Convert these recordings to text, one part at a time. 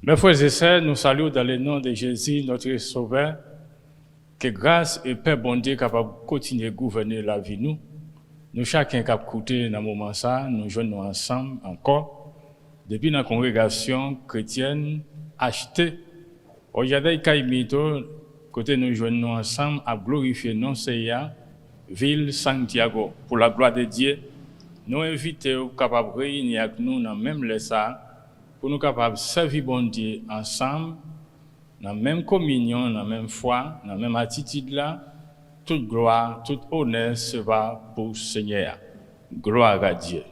Mes frères et sœurs, nous saluons dans le nom de Jésus, notre Sauveur, que grâce et paix bon Dieu capable de continuer à gouverner la vie nous. Nous chacun qui a écouté dans ce moment ça, nous joignons ensemble encore depuis la congrégation chrétienne achetée. Aujourd'hui, Kaimito, côté nous joignons ensemble à glorifier non Seigneur, ville Santiago, pour la gloire de Dieu. Nous invitons capables de réunir avec nous dans le même lieu pour nous capables de servir bon Dieu ensemble, dans la même communion, dans la même foi, dans la même attitude là. Toute gloire, tout honneur se va pour le Seigneur. Gloire à Dieu.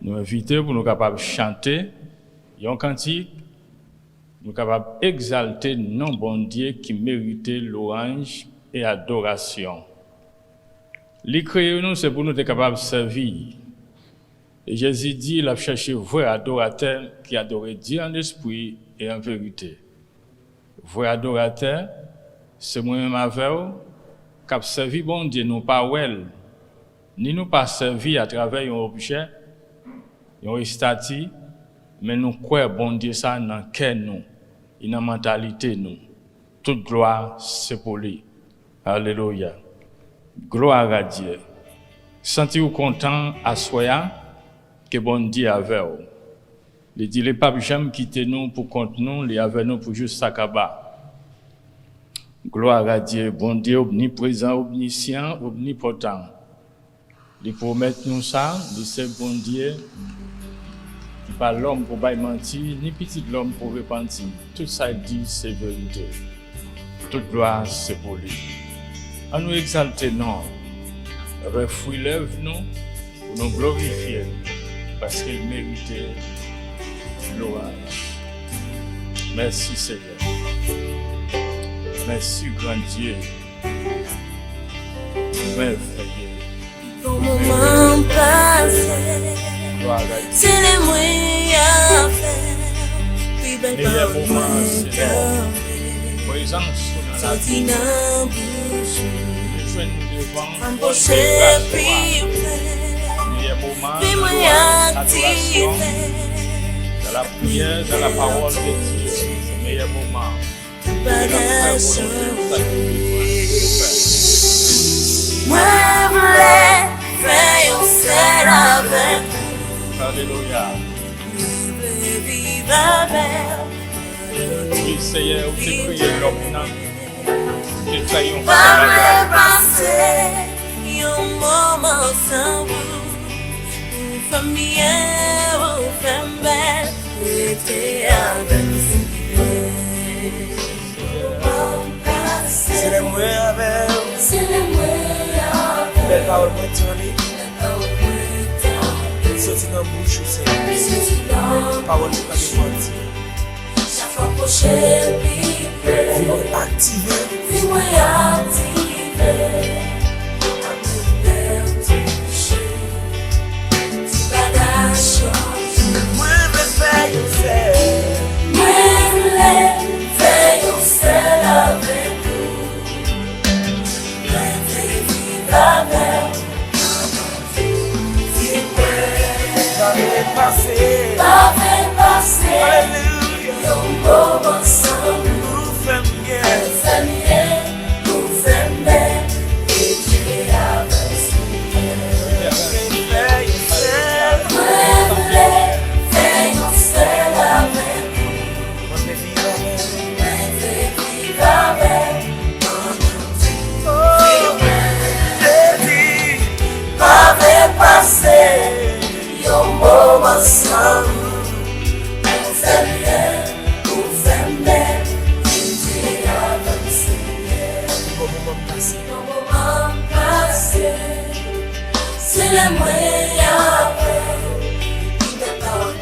Nous invitons pour nous capables de chanter un cantique, nous capables d'exalter le nom bon Dieu qui mérite louange et adoration. L'écrire nous, c'est pour nous être capables de servir. Et Jésus dit, il a cherché vrai adorateur qui adorait Dieu en esprit et en vérité. Vrai adorateur, c'est moi-même avec vous, qui a servi bon Dieu, nous pas well, ni nous pas servi à travers un objet, un statut, mais nous croyons bon Dieu ça dans le cœur nous, dans la mentalité nous. Toute gloire, c'est pour lui. Alléluia. Gloire à Dieu. Sentez-vous content à soi que bon Dieu avec vous. Il dit, les papes jamais quitté nous pour contre nous, les avec nous pour juste s'accabar. Gloire à Dieu, bon Dieu omniprésent, omniscient, omnipotent. Il promet nous ça, il c'est bon Dieu, qui pas l'homme pour pas mentir, ni petit l'homme pour repentir. Tout ça dit, c'est vérité. Toute gloire, c'est pour lui. À nous exalter, non. Refouille-lève nous pour nous glorifier, parce qu'il méritait louange. Merci Seigneur. Merci, grand Dieu. Merveilleux. Ton moment passé, c'est les moyens à faire. Puis ben Meilleur pas moment, moins Seigneur. Présence dans la sorti vie. dans bouche, Les jeunes devant. embauché puis Meilleur moment. puis Dans moyens l'adoration, activés. dans la prière, dans la parole de Dieu. Meilleur moment. Bagage Alléluia. moi voulais faire un seul avec vous, vivre avec Oui, Seigneur, vous priez l'homme. Que soyons pas me passer un moment sans vous, une famille, une femme belle, était avec vous. C'est les moyens avec vous. C'est le moyen Belle parole pour tourner. Sorti dans la bouche, c'est parole pour pas de mentir. chaque fois que je vis, Vivre activé. vis-moi activé. Moi, je vais faire une fête. Ça va passer. Alléluia. Nous faisons bien. Je vais faire une fête. On est vivre avec. Oh, j'ai dit. Bon moment passé. C'est le moyen qui me parle.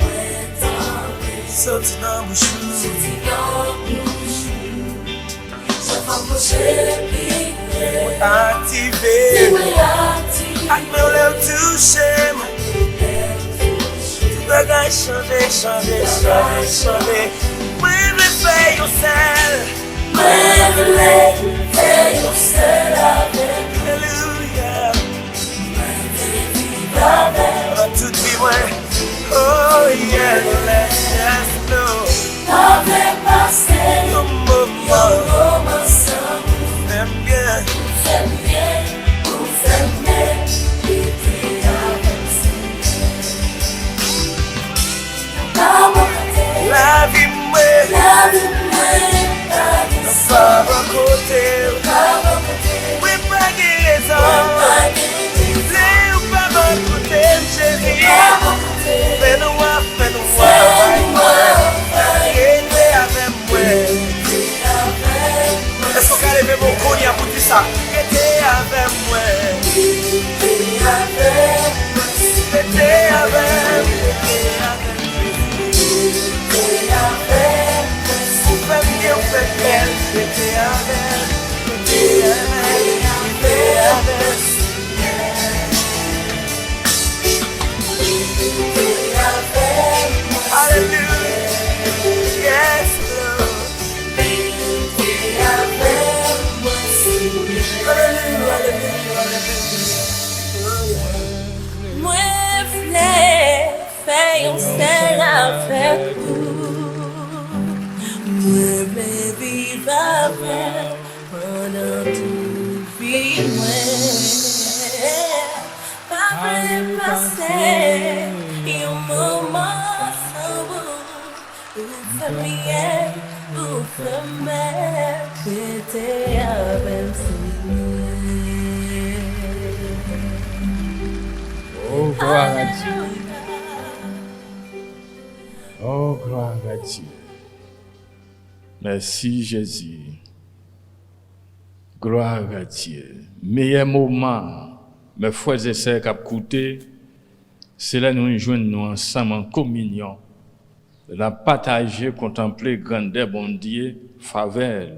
Sorti dans la bouche. Activé. Ak mè ou lè ou touche mè. Tout bagay chande. Mwen vle fè yon sel. Alléluia. Tout vi mwen. Oh yeah, let's just know. fait un sel avec vous. Moi, je vis avec pendant toute vie. Pas passer un moment sans vous. Vous faites vous faites j'étais avec vous. Oh, gloire à Dieu. Oh, gloire à Dieu. Merci Jésus. Gloire à Dieu. Meilleur moment, mes frères et sœurs qui ont écouté, c'est là nous joignons nous ensemble en communion. La partager, contempler grandeur, bon Dieu, faveur,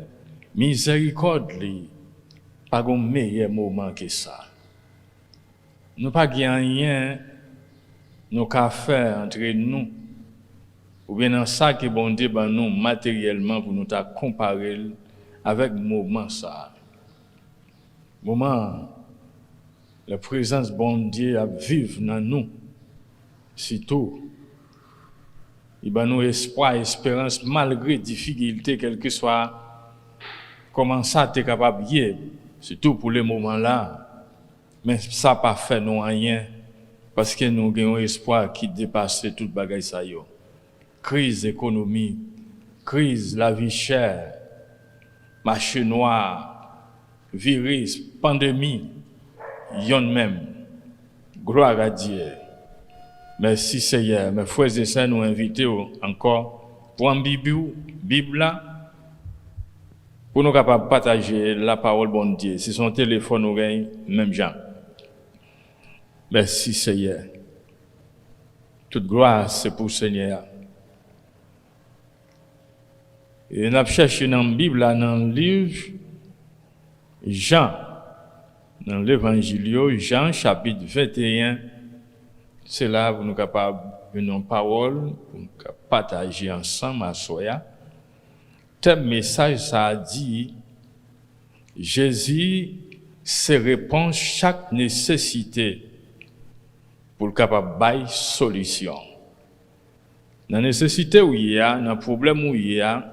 miséricorde, pas un meilleur moment que ça. Nous pas rien, nous qu'à faire entre nous, ou bien dans ça que bon Dieu ben nous matériellement pour nous comparer avec le moment ça. Moment, la présence bon Dieu à vivre dans nous, surtout. Il va nous espoir, espérance, malgré difficultés, quel que soit, comment ça tu es capable de vivre, surtout pour les moments-là. Mais ça n'a pas fait nous rien, parce que nous avons un espoir qui dépasse toute bagaille ça yo. Crise économique, crise la vie chère, marché noir, virus, pandémie, yon même. Gloire à Dieu. Merci Seigneur. Mes frères et sœurs nous invitent encore pour un Bible là, pour nous capables partager la parole bon Dieu. Si son téléphone nous gagne, même gens. Merci Seigneur. Toute gloire c'est pour Seigneur. Et nous avons cherché dans la Bible, dans le livre Jean, dans l'évangile Jean, chapitre 21. C'est là pour nous capables de une parole, pour nous partager ensemble à Soya. Tel message, ça a dit, Jésus se répond chaque nécessité pour le capable bailler solution. Dans la nécessité où il y a, dans le problème où il y a,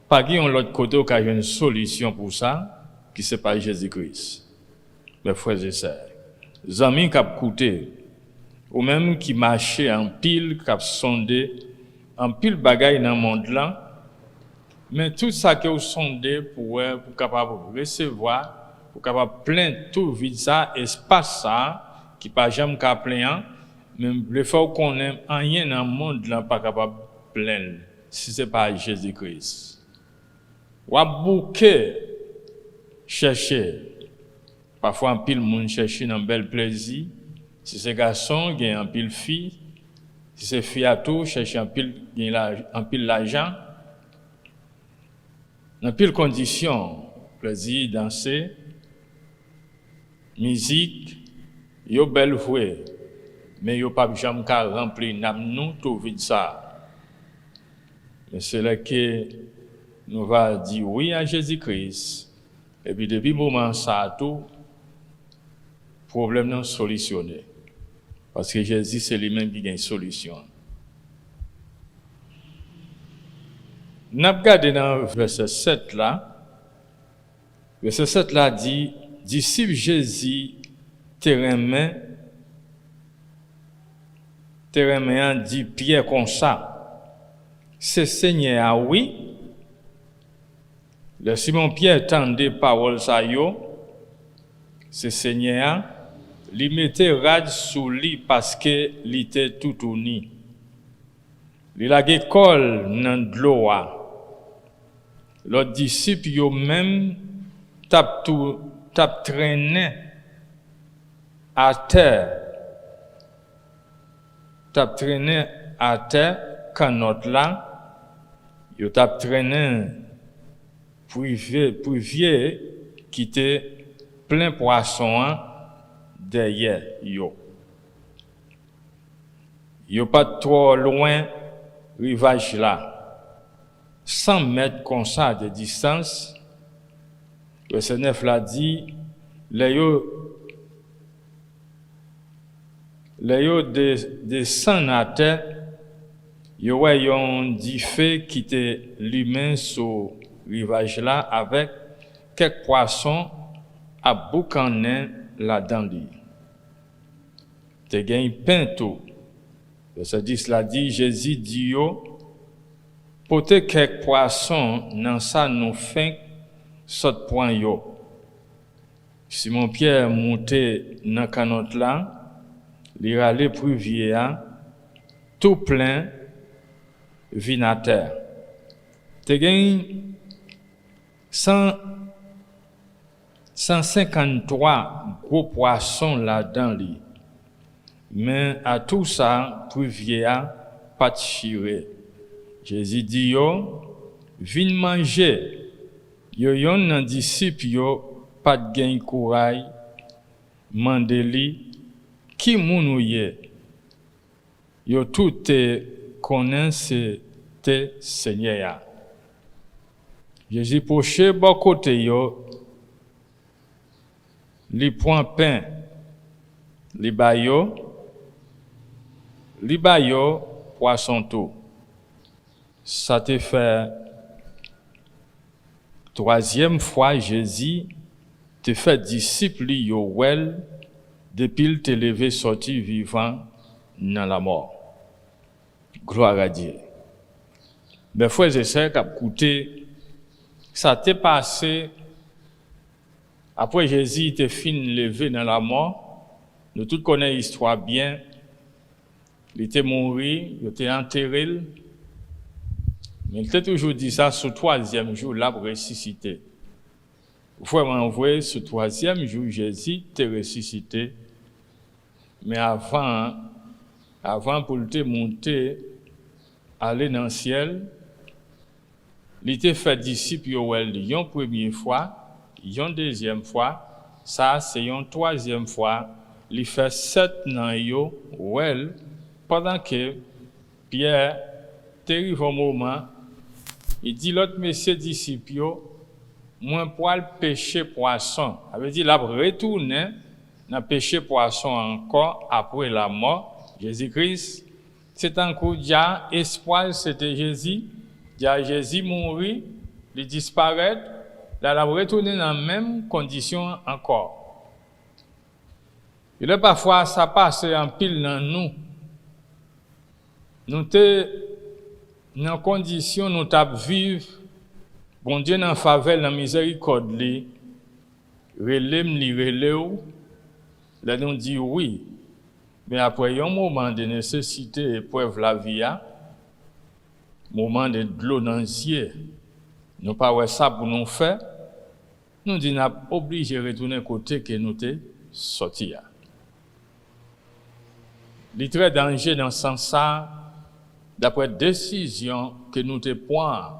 pas qu'il y a l'autre côté où il y a une solution pour ça, qui c'est pas Jésus-Christ. Mes frères et sœurs, les amis qui ont écouté, ou même qui marchaient en pile, qui ont sondé, en pile bagaille dans le monde là, mais tout ça que vous sondez pour capable recevoir, pour capable plein tout vide ça, espace ça, qui pas jamais qu'à plein, mais le fait qu'on aime rien dans le monde là pas capable plein si c'est pas Jésus-Christ. Ou bouquet chercher, parfois un pile monde chercher un bel plaisir. Si c'est garçon, il y a un pile fille. Si c'est fille à tout, chercher un pile l'argent. Dans pile conditions, plaisir, danser, musique, yo belle voix, mais yo pas jamais qu'à remplir nous tout vide ça. Mais c'est là que nous va dire oui à Jésus-Christ. Et puis depuis moment ça tout problème non solutionné. Parce que Jésus c'est lui-même qui a une solution. Nous avons regardé dans verset 7 là. Verset 7 là dit, disciple Jésus terrain dit Pierre comme ça. C'est Seigneur oui. Le Simon Pierre tendait parole ça yo. C'est Seigneur. Li mettait rad sous lui parce que li était tout uni. Li la école nan d'eau. L'autre disciple yo même tap traîné à terre. Tap traîné à terre quand notre là yo tap traîné privé qui était plein poisson derrière yo. Yo pas trop loin rivage là. 100 mètres comme ça de distance. Verset 9 là dit, les yo les yo descend à terre, yo ouais yon dit fait quitter l'humain sur rivage là avec quelques poissons à boucaner là-dedans li. Te gagne pinto. Verset 10 là dit Jésus dit yo porter quelques poissons dans ça nous fin saute point yo. Simon Pierre monté dans canot là, il allait pluvier tout plein vinater. Te gagne 153 gros poissons là-dedans li. Mais à tout ça, pluvier pas de chiré. Jésus dit yo, vin manger. Yo yon nan disciple yo pas de gain courage. Mandeli qui moun ou ye. Yo tout te connaissent te Seigneur. Jésus poché bon côté yo. Li point pain. Li bayo poisson tout. Ça te fait troisième fois Jésus te fait disciple yo well depuis le te levé sorti vivant dans la mort. Gloire à Dieu. Mes frères et sœurs qui écouté, ça t'est passé après Jésus te fin levé dans la mort. Nous tous connaissons l'histoire bien. Il était mort, il était enterré. Mais il t'a toujours dit ça, ce troisième jour, là, pour ressusciter. Vraiment vrai, ce troisième jour, Jésus t'a ressuscité. Mais avant pour te monter, aller dans le ciel, il était fait disciple, une première fois, une deuxième fois, ça c'est une troisième fois. Il fait 7 nan yo, pendant que Pierre arrive au moment, il dit l'autre monsieur disciple, moi pour le pêcher poisson. Ça veut dire il a retourné dans pêcher poisson encore après la mort. Jésus-Christ, c'est encore déjà espoir, c'était Jésus. Déjà Jésus mourit, il disparaît, là il a retourné dans la même condition encore. Et là, parfois, ça passe en pile dans nous. Nous sommes dans condition, nous vivre, bon Dieu, dans faveur, dans miséricorde, relève, là, nous dit oui. Mais après, un moment de nécessité, épreuve la vie, moment de l'eau dans les yeux, nous pas ça pour nous faire, nous disons, nous sommes obligés de retourner côté que nous sommes sortis. Il est très dangereux dans ce sens-là, d'après décision que nous te prenons.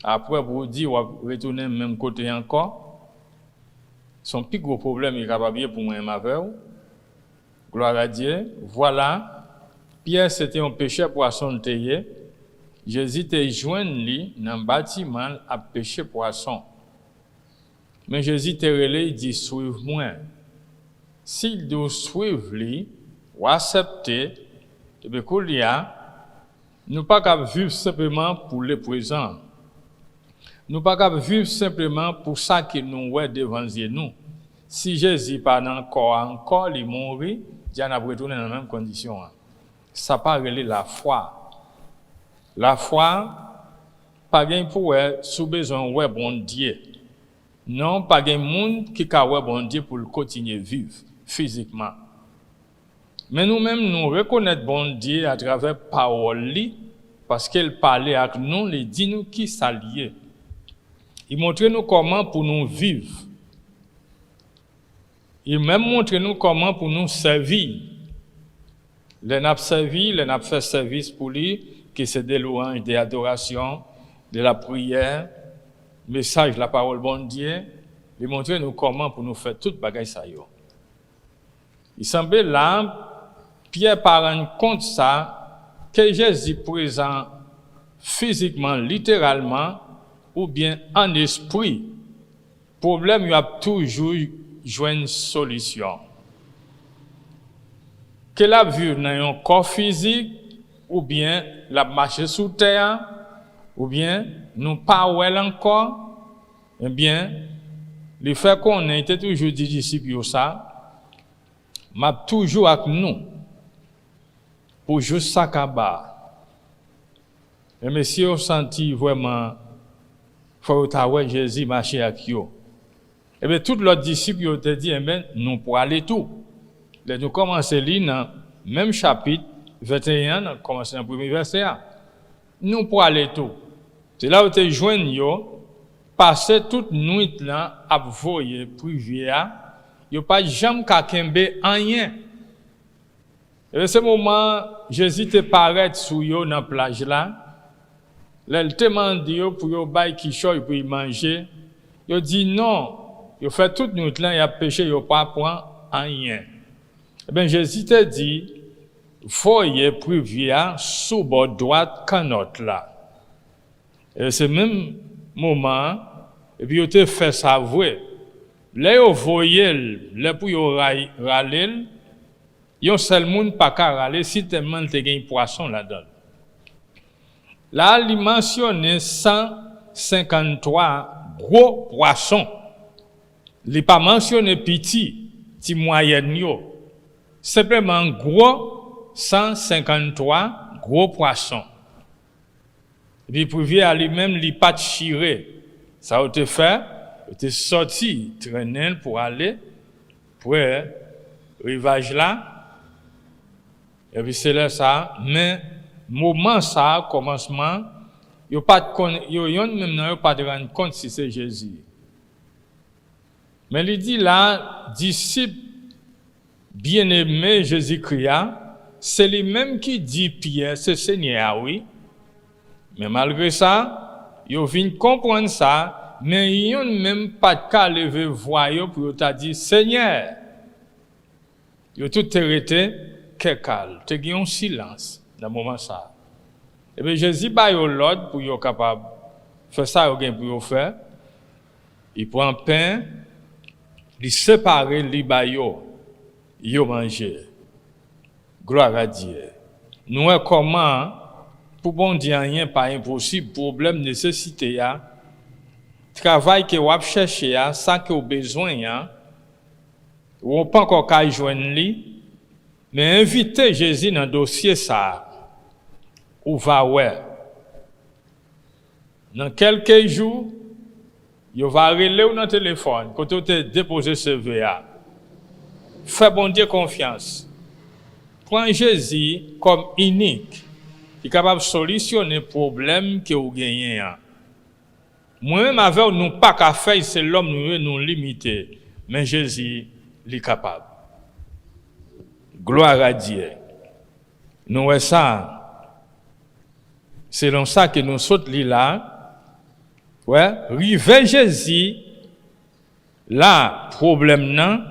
Après, vous dire, retourner même côté encore, son plus gros problème est capable pour moi et ma veuve. Gloire à Dieu. Voilà, Pierre c'était un pécheur poisson taillé. Jésus te joint lui dans un bâtiment à pêcher poisson. Mais Jésus te relève, il dit, suive-moi. S'il doit suivre lui, ou accepter, nous ne pas qu'à vivre simplement pour le présent. Nous ne pas qu'à vivre simplement pour ça que nous voyons devant nous. Si Jésus pas encore, il mourit, il a retourné dans la même condition. Ça pas relé la foi. La foi, pas gain pour sous besoin ouais bon Dieu. Non, pas gain monde qui ka ouais bon Dieu pour le continuer vivre physiquement. Mais nous-mêmes, nous reconnaissons bon Dieu à travers parole, parce qu'elle parlait avec nous, il dit nous qui s'allier. Il montre nous comment pour nous vivre. Il même montre nous comment pour nous servir. Les n'a servi, les n'a fait service pour lui, qui c'est des louanges, des adorations, de la prière, message, la parole bon Dieu. Il montre nous comment pour nous faire toute bagaille ça yo. Il semblait là, Pierre par un compte ça, que Jésus présent physiquement, littéralement, ou bien en esprit. Problème, il y a toujours une solution. que la vie dans un corps physique, ou bien la marche sous terre, ou bien nous pas well encore, eh bien, le fait qu'on ait été toujours des disciples, ça, m'a toujours avec nous, pour juste ça qu'à et mais si on sentit vraiment, faut que Jésus marcher avec eux. Et bien, tous les disciples ont dit, eh bien, nous pour aller tout. Là, nous commençons à lire dans le même chapitre, 21, nous commençons dans le premier verset. Nous pour aller tout. C'est là où tu joins, passer toute nuit là, à voyer, privé, il n'y a pas jamais qu'à rien. Et à ce moment, Jésus te paraît sur eux dans la plage là. Là, il te demande pour eux bailler qui chaud pour y manger. Il dit non. Il fait toute nuit là, il a péché, il n'a pas point rien. Eh bien, Jésus te dit, voyez privé sous bord droite canotte là. Et c'est même moment, et puis il te fait savoir. Là, vous voyez, là pour vous râler, il y a un seul monde pas qu'à râler si tellement tu as un poisson là-dedans. Là, il mentionne 153 gros poissons. Il n'a pas mentionné petit moyen. Simplement gros 153 gros poissons. Et puis pour vivre à lui-même, il n'a pas tiré. Ça a été fait, il est sorti, traîner pour aller pour le rivage là. Et puis c'est là ça, mais moment ça, commencement, il n'y a pas de rendre compte si c'est Jésus. Mais il dit là, disciple bien-aimé Jésus-Christ, c'est lui-même qui dit Pierre, c'est Seigneur, oui. Mais malgré ça, il vient comprendre ça, mais il n'a même pas de cas lever voix pour te dire Seigneur. Il a tout arrêté, calme, tu as un silence dans le moment ça. Et bien Jésus va l'ordre pour être capable de faire ça pour faire. Il prend un pain, il sépare, il va manger. Gloire à Dieu. Nous, comment, pour bon dire rien, pas impossible, problème, nécessité, travail que vous cherchez, ça que vous avez besoin, ou on pas encore qu'à joindre lui, mais inviter Jésus dans le dossier ça, ou va ouais. Dans quelques jours, il va relayer dans le téléphone, quand tu as déposé ce VA. Fais bon Dieu confiance. Prends Jésus comme unique, qui est capable de solutionner les problèmes que vous gagnez. Moi-même, avec nous, pas qu'à faire, c'est l'homme nous limité. Mais Jésus, il est capable. Gloire à Dieu. Nous voyons ça. C'est dans ça que nous sautons là. Ouais, rive Jésus, là, problème non,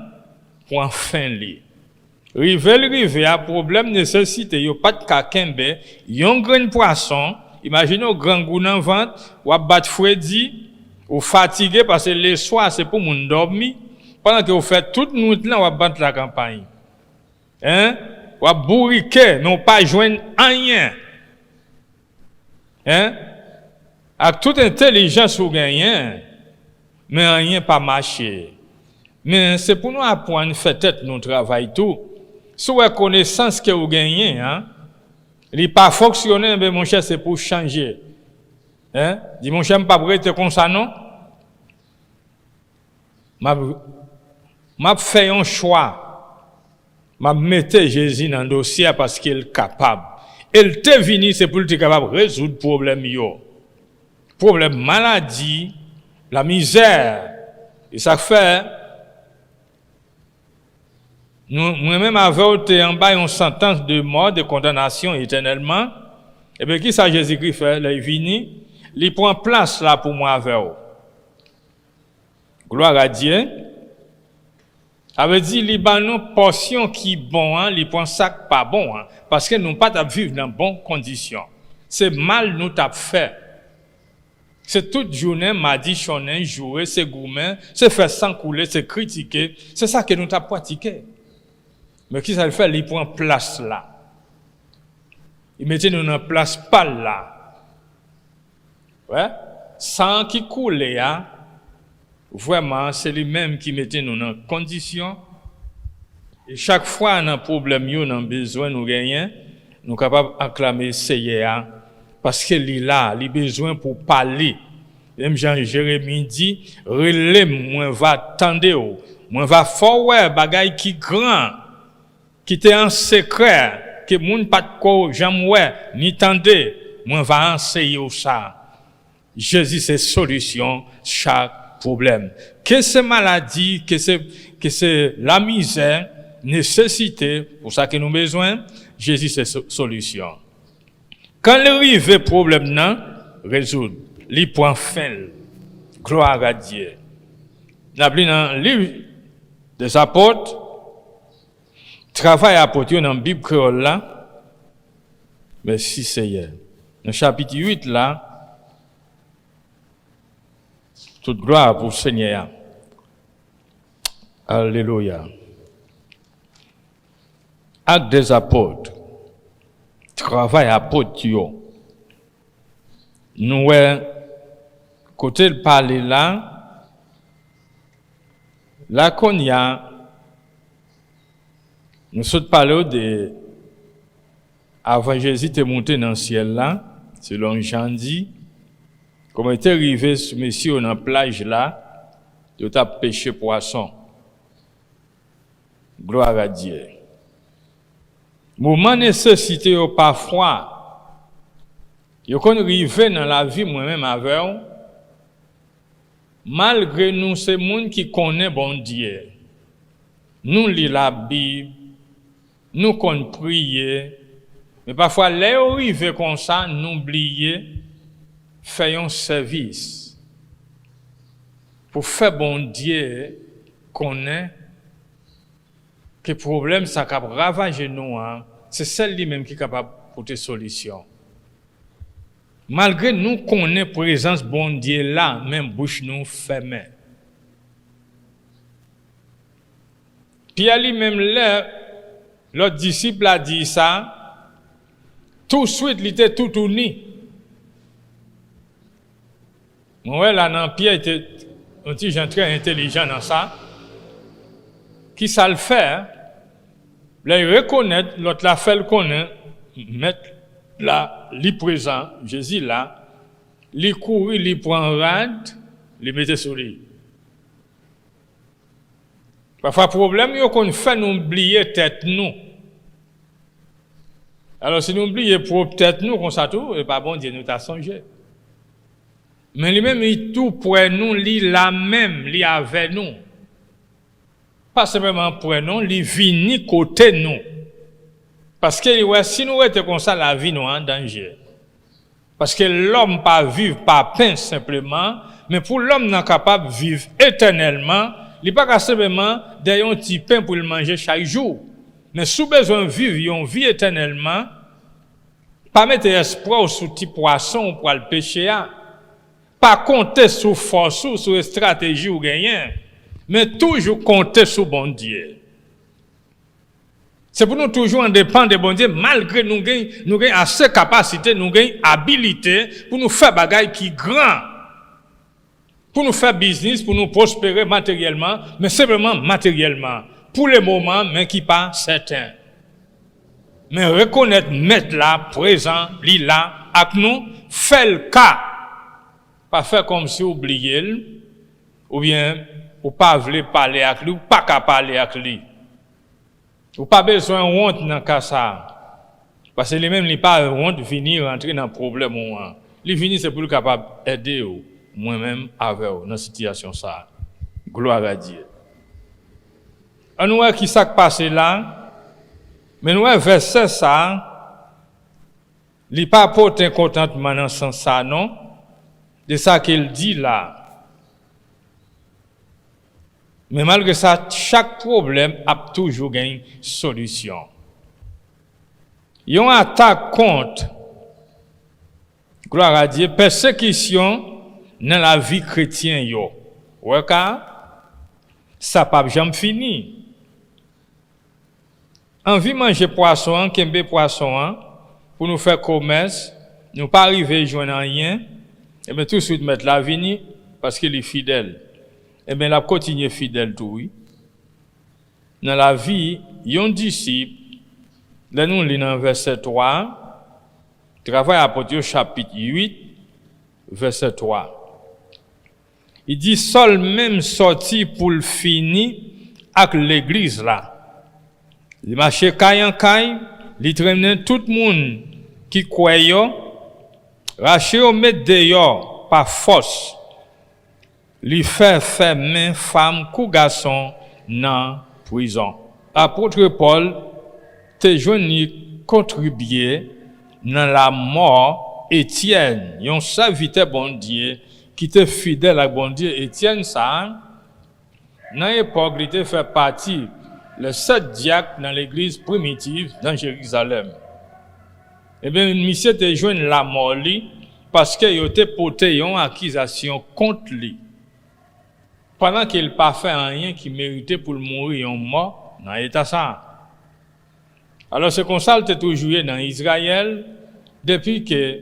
pour fin li. Rive, à problème nécessité, yo pas de kakembe, yon grand poisson, imaginez au grand goût dans ventre, ou battre Freddy, ou fatigué parce que le soir c'est pour moun dormir, pendant que vous faites toute nuit là, ou battre la campagne. Hein? Ou bourriquer, mais pas joindre rien. Hein? Avec toute intelligence ou gagnez, mais rien pas marché. Mais c'est pour nous apprendre à faire tête notre travail tout. Si vous avez connaissance que vous gagnez, hein, il n'est pas fonctionné, mais mon cher, c'est pour changer. Hein? Dis mon cher, je ne pas prêter comme ça, non? Je fais un choix. Je mets Jésus dans le dossier parce qu'il est capable. Il est venu, c'est pour être capable de résoudre le problème. Problème maladie, la misère. Et ça fait, nous-mêmes avons été en bas une sentence de mort, de condamnation éternellement. Et bien, qui ça Jésus-Christ fait? Il est venu, il prend place là pour moi avec vous. Gloire à Dieu. Avait dit, il y a une portion qui est bon, il prend ça pas bon, parce que nous ne pouvons pas vivre dans de bonnes conditions. C'est mal nous t'avons fait. C'est toute journée, mardi, chonin, jouer, c'est gourmet, c'est faire sans couler, c'est critiquer. C'est ça que nous t'avons pratiqué. Mais qui ça le fait? Il prend place là. Il mettait nous dans place pas là. Ouais? Sans qui coule là, vraiment, c'est lui-même qui mettait nous dans condition. Et chaque fois, on a un problème, on a un besoin, nous gagnons, nous sommes capables d'acclamer Seigneur. Parce qu'il est là, il a besoin pour parler. Même Jean-Jérémie dit, relais, moi va attendre, moi va forward, bagaille qui grand, qui était en secret, que moun pas de quoi jamais ni tendez, moi va enseigner ça. Jésus c'est solution chaque problème. Que c'est maladie, que c'est la misère, nécessité, pour ça que nous avons besoin, Jésus c'est solution. Quand l'arrivée problème non résoudre, li point fin. Gloire à Dieu. Dans le livre des apôtres, travail apôtre dans la Bible créole là, merci Seigneur. Dans le chapitre 8 là, toute gloire pour le Seigneur. Alléluia. Acte des apôtres, travail apôtre yo. Nous côté le parler là qu'on y a, nous sommes parlé de avant Jésus était monté dans le ciel là, selon Jean dit, comment était arrivé ce monsieur dans la plage là, de t'a pêché poisson. Gloire à Dieu. Moment nécessité parfois, yo qu'on arrivé dans la vie moi-même avec, malgré nous c'est monde qui connaît bon Dieu. Nous lit la Bible, nous qu'on prier, mais parfois les arrivé comme ça, nous oublier faire un service pour faire bon Dieu connaît que problème ça cap ravager nous hein, c'est celle-là même qui est capable de porter solution. Malgré nous connaît présence bon Dieu là, même bouche nous fermée. Pierre lui-même là, l'autre disciple a dit ça, tout de suite il était tout uni. Moi là dans Pierre était un petit gens très intelligent dans ça. Qui ça le fait? Là il reconnaît, l'autre la fait le connaître, mettre là, li présent, Jésus là, li courir, li prend rad, li mette sur lui. Parfois problème yo qu'on fait nous oublier tête nous. Alors si nous oublions pour tête nous comme ça tout, et pas bon Dieu nous t'a songé. Mais lui-même il tout pour nous, li la même, li avec nous. Pas simplement pour nous, li vini côté nous. Parce que ouais, si nous étions comme ça, la vie nous est en danger. Parce que l'homme pas vivre par pain simplement, mais pour l'homme n'est capable de vivre éternellement, il n'est pas simplement d'avoir un petit pain pour le manger chaque jour. Mais sous besoin de vivre une vie éternellement, pas mettre espoir sur petit poisson pour le pêcher, pas compter sur force, sur stratégie ou gagner, mais toujours compter sur bon Dieu. C'est pour nous toujours en dépendre de bon Dieu, malgré nous gagnons assez de capacité, nous gagnons habilité pour nous faire bagaille qui grand, pour nous faire business, pour nous prospérer matériellement, mais simplement matériellement, pour le moment, mais qui pas certain. Mais reconnaître, mettre là, présent, li là, avec nous, faire le cas, pas faire comme si oublier, ou bien, ou pas vouloir parler avec lui, ou pas qu'à parler avec lui. Ou pas besoin de honte dans cas ça. Parce que lui-même, il n'a pas honte de venir rentrer dans le problème. Il vient, c'est pour le capable d'aider moi-même avec dans la situation ça. Gloire à Dieu. On voit qui s'est passé là, mais nous verset ça, il n'a pas apporté un contentement dans ce sens ça, non? De ça qu'il dit là. Mais malgré ça, chaque problème a toujours une solution. Il y a une attaque contre, gloire à Dieu, persécution dans la vie chrétienne. Ouais, ça n'a pas jamais fini. envie manger poisson, kembe poisson, pour nous faire commerce, nous pas arriver à joindre rien, et bien tout de suite mettre la vini parce qu'il est fidèle. Et bien la continuer fidèle tout, oui. Dans la vie, yon disciple, là nous lisons dans verset 3, travail apôtre chapitre 8, verset 3. Il dit, seul même sorti pour le finir avec l'église là. Il marche caille en caille, il traîne tout le monde qui croit, raché au mettre dehors par force. Il fait main femme ou garçon dans prison. Apôtre Paul te jouni contribuer dans la mort Étienne, un serviteur bon Dieu qui était fidèle à bon Dieu. Étienne ça, dans l'époque, il était fait partie le 7 diacres dans l'église primitive dans Jérusalem. Eh bien, monsieur te joint la mort parce qu'il était porté une accusation contre lui. Pendant qu'il n'a pas fait rien qui méritait pour le mourir en mort, dans l'état ça. Alors, c'est comme ça qu'il était toujours dans Israël depuis que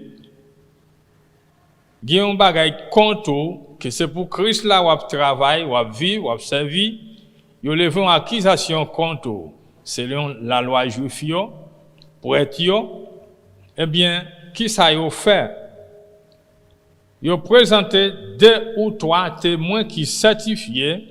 il y a un bagage contre que c'est pour Christ là où travaille, où vit, où servi. Ils levé une accusation contre selon la loi juive, pour être eh bien, qui ça y a fait? Ils ont présenté 2 ou 3 témoins qui certifiaient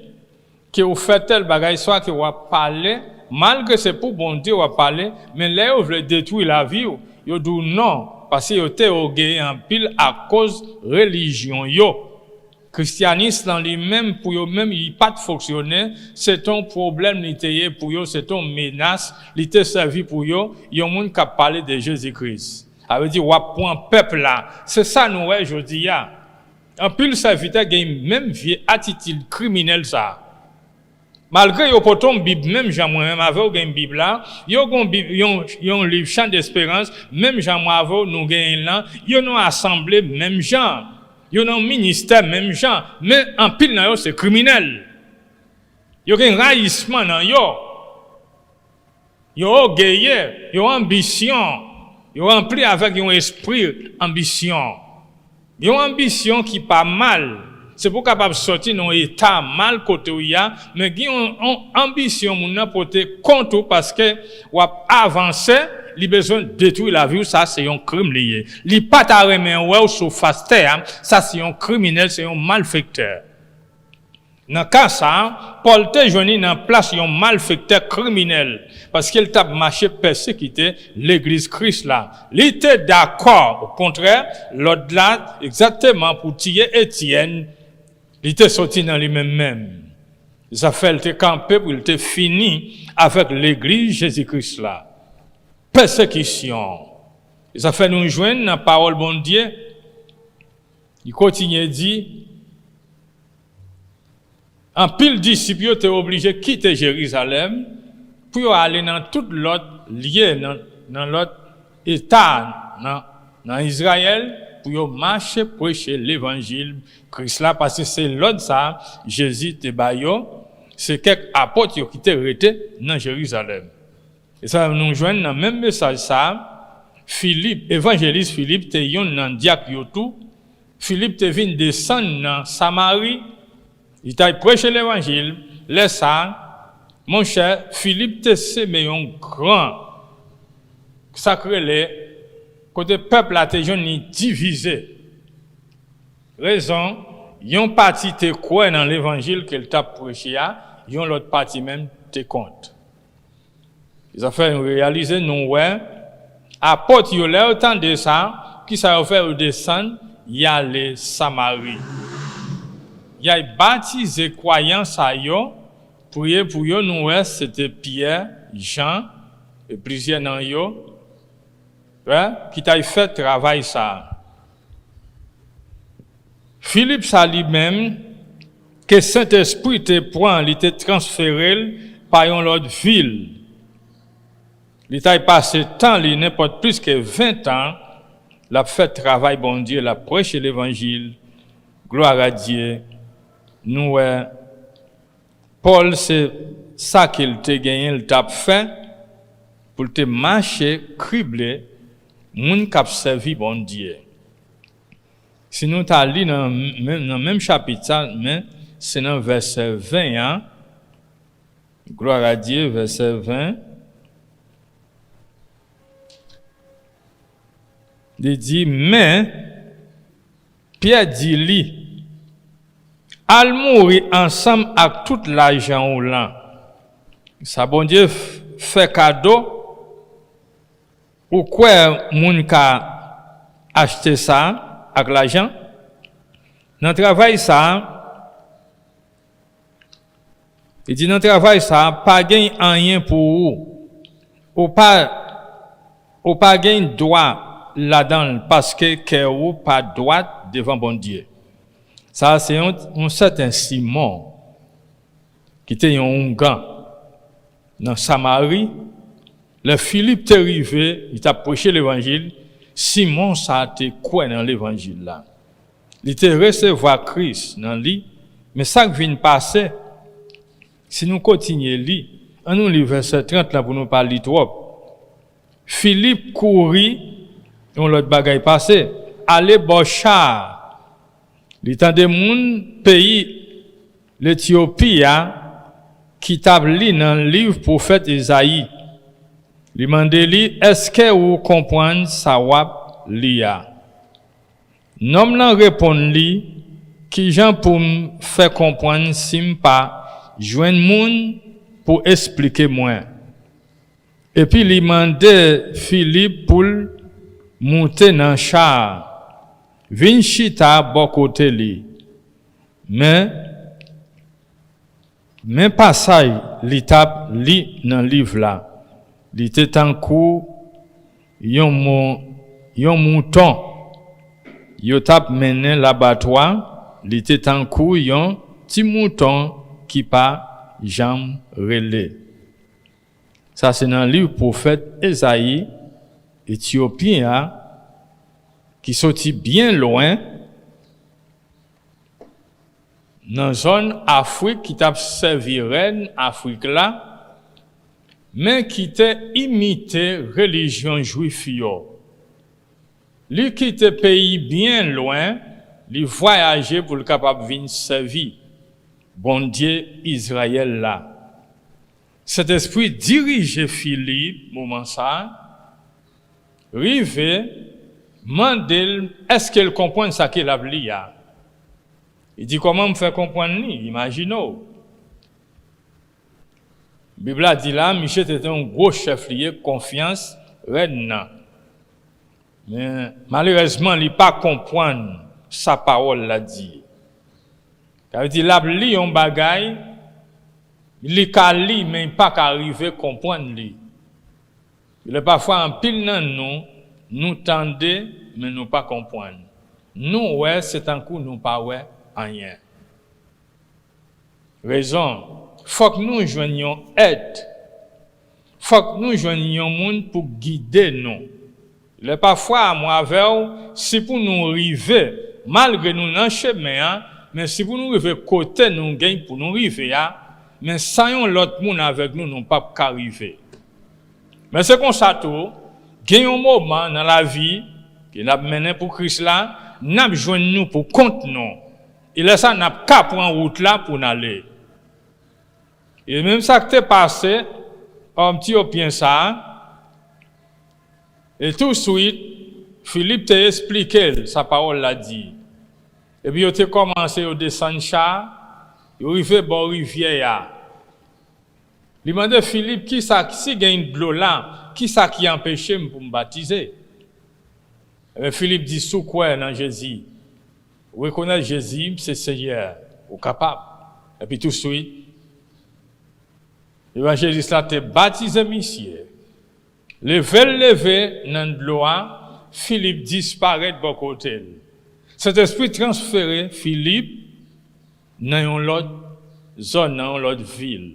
que vous faites tel bagage, soit que vous parlé, malgré c'est pour bon Dieu, vous parlé, mais là, vous voulez détruire la vie, vous dit non, parce que vous êtes orgueilleux en pile à cause de la religion. Christianisme dans lui-même, pour eux-mêmes, il n'a pas de fonctionner. C'est un problème, pour eux, c'est une menace, il était servi pour eux. Il y a un monde qui a parlé de Jésus-Christ. Ça veut dire, pour un peuple là. C'est ça, nous, je dis, un peu le serviteur a même vieille attitude criminelle, ça. Malgré yon poton Bible, même Jean moi-même avec une Bible là, yon livre Chant d'espérance, même Jean moi avec nous gagne là, yon ont assemblé même Jean. Yon ont ministère même Jean, mais en pile nan yo c'est criminel. Yon gen raillissement nan yo. Yon orgueilleux, yon ambition, yon rempli avec yon esprit ambition. Yon ambition qui pas mal. C'est pour capable sortir dans état mal côté où il y a, mais qui ont ambition moun pour te contre parce que ou avancer, li besoin détruire la vie, ça c'est un crime lié. Li pas ta remen ou sur face terre, ça c'est un criminel, c'est un malfaiteur. Dans cas ça, Paul te joini dans place un malfaiteur criminel parce qu'il t'a marché persécuté l'église Christ là. Il était d'accord, au contraire, l'autre là exactement pour tuer Étienne. Il était sorti dans lui-même. Ça fait, il était campé, il était fini avec l'église Jésus-Christ là. Persécution. Ça fait nous joindre dans la parole bon Dieu. Il continue à dire, en pile disciples étaient obligés de quitter Jérusalem pour aller dans tout l'autre lieu, dans l'autre état, dans Israël, pour marcher, prêcher l'évangile Christ là, parce que c'est l'autre ça, Jésus te bayo, c'est quelques apôtres qui étaient restés dans Jérusalem. Et ça nous joindre dans le même message ça, Philippe, évangéliste Philippe, te yon dans diacre tout, Philippe te vient descendre dans Samarie, il t'a prêché l'évangile, laisse ça, mon cher, Philippe te semé un grand sacré côté peuple a te jeunes divisé. Raison, yon parti te croit dans l'évangile qu'elle t'a prêché, yon l'autre parti même te compte. Ils ont fait réaliser nous ouais, apôtre yo là autant de ça, qui ça fait descendre, y a les Samarie. Y a baptisé croyants ça yo, prier pour yo nous ouais, c'était Pierre, Jean et plusieurs dans yo. Ouais, qui t'a fait travail ça. Philippe ça lui-même que Saint-Esprit te prend, il te transféré par une autre ville. Il t'a passé temps, il n'importe plus que 20 ans, l'a fait travail bon Dieu, l'a prêché l'évangile. Gloire à Dieu. Nous Paul c'est ça qu'il t'a gagné, il t'a fait. pour te marcher criblé moun k'ap servi bon Dieu. Si nous t'a lu dans le même chapitre, mais c'est dans verset 20, hein? Gloire à Dieu, verset 20. Il dit, mais Pierre dit lui, al mourir ensemble avec tout l'argent ou là. Ça bon Dieu fait cadeau ou quoi moun ka acheter ça avec l'argent. Dans travail ça, il dit dans travail ça, pas gain rien pour ou pas gain droit là-dedans parce que ou pas droit devant bon Dieu. Ça c'est un certain Simon qui était un gars dans Samarie. Le Philippe est arrivé, il a prêché l'évangile. Simon ça a été quoi dans l'évangile là. Il était recevoir Christ dans lui, mais ça qui vient passer. Si nous continuons lire, on nous lit verset 30 là pour nous parler trop. Philippe courit, on l'autre bagaille passé, aller bochar. Il temps de moun pays l'Éthiopie qui tabli dans le livre prophète Isaïe. Il demande lui, est-ce que vous comprenez ça wap lia? Nom lan répond lui, qui gens pour me faire comprendre si pas joindre moun pour expliquer moi. Et puis il demande Philippe pour monter dans char. Vin chita bon côté li. Mais passage l'étape li dans livre là. Il était en cours yon mouton. Yo tap mené l'abattoir, il était en cours yon petit mouton qui pas jam relé. Ça c'est dans le livre prophète Esaïe, éthiopien, qui sorti bien loin dans zone Afrique qui t'a servi reine Afrique là, mais qui t'a imité religion juif yo. Lui qui était pays bien loin, lui voyager pour le capable venir servir bon Dieu Israël là. Cet esprit dirigeait Philippe, moment ça, rivé, mandel, est-ce qu'il comprend ça qu'il a dit? Il dit comment me faire comprendre ni? Imaginez. La Bible a dit là, Michel était un gros chef lié, confiance, reine. Mais malheureusement, il n'a pas comprendre sa parole l'a dit. Car il dit, il a lu un bagay, il est li, mais il n'a pas arrivé à comprendre lui. Il est parfois en pile dans nous tendez, mais nous pas comprendre. Nous, ouais, c'est un coup, nous pas ouais, rien. Raison, faut que nous joignions aide. Faut que nous joignions monde pour guider nous. Il est parfois, moi, avec si pour nous arriver, malgré nous dans le chemin, mais si pour nous arriver côté, nous gagnons pour nous arriver, mais sans l'autre monde avec nous, nous ne pouvons pas arriver. Mais c'est comme ça tout, il y a un moment dans la vie, qu'il a mené pour Christ là, nous avons besoin nous pour compte nous. Il est ça, nous n'avons qu'à prendre route là pour aller. Et même ça qui est passé, un petit opien ça, et tout de suite, Philippe t'a expliqué, sa parole l'a dit. Et puis, il a commencé à descendre char, il est arrivé à la rivière. Il m'a demandé, Philippe, qui ça, si il y a une de l'eau là, qui ça qui empêche pour me baptiser? Et Philippe dit, sous quoi dans Jésus? Vous reconnaissez Jésus, c'est Seigneur, ou capable. Et puis tout de suite, l'évangéliste là t'a baptisé, monsieur. Levé dans l'eau, Philippe disparaît de bon côté. Cet esprit transféré, Philippe, dans une autre zone, dans une autre ville.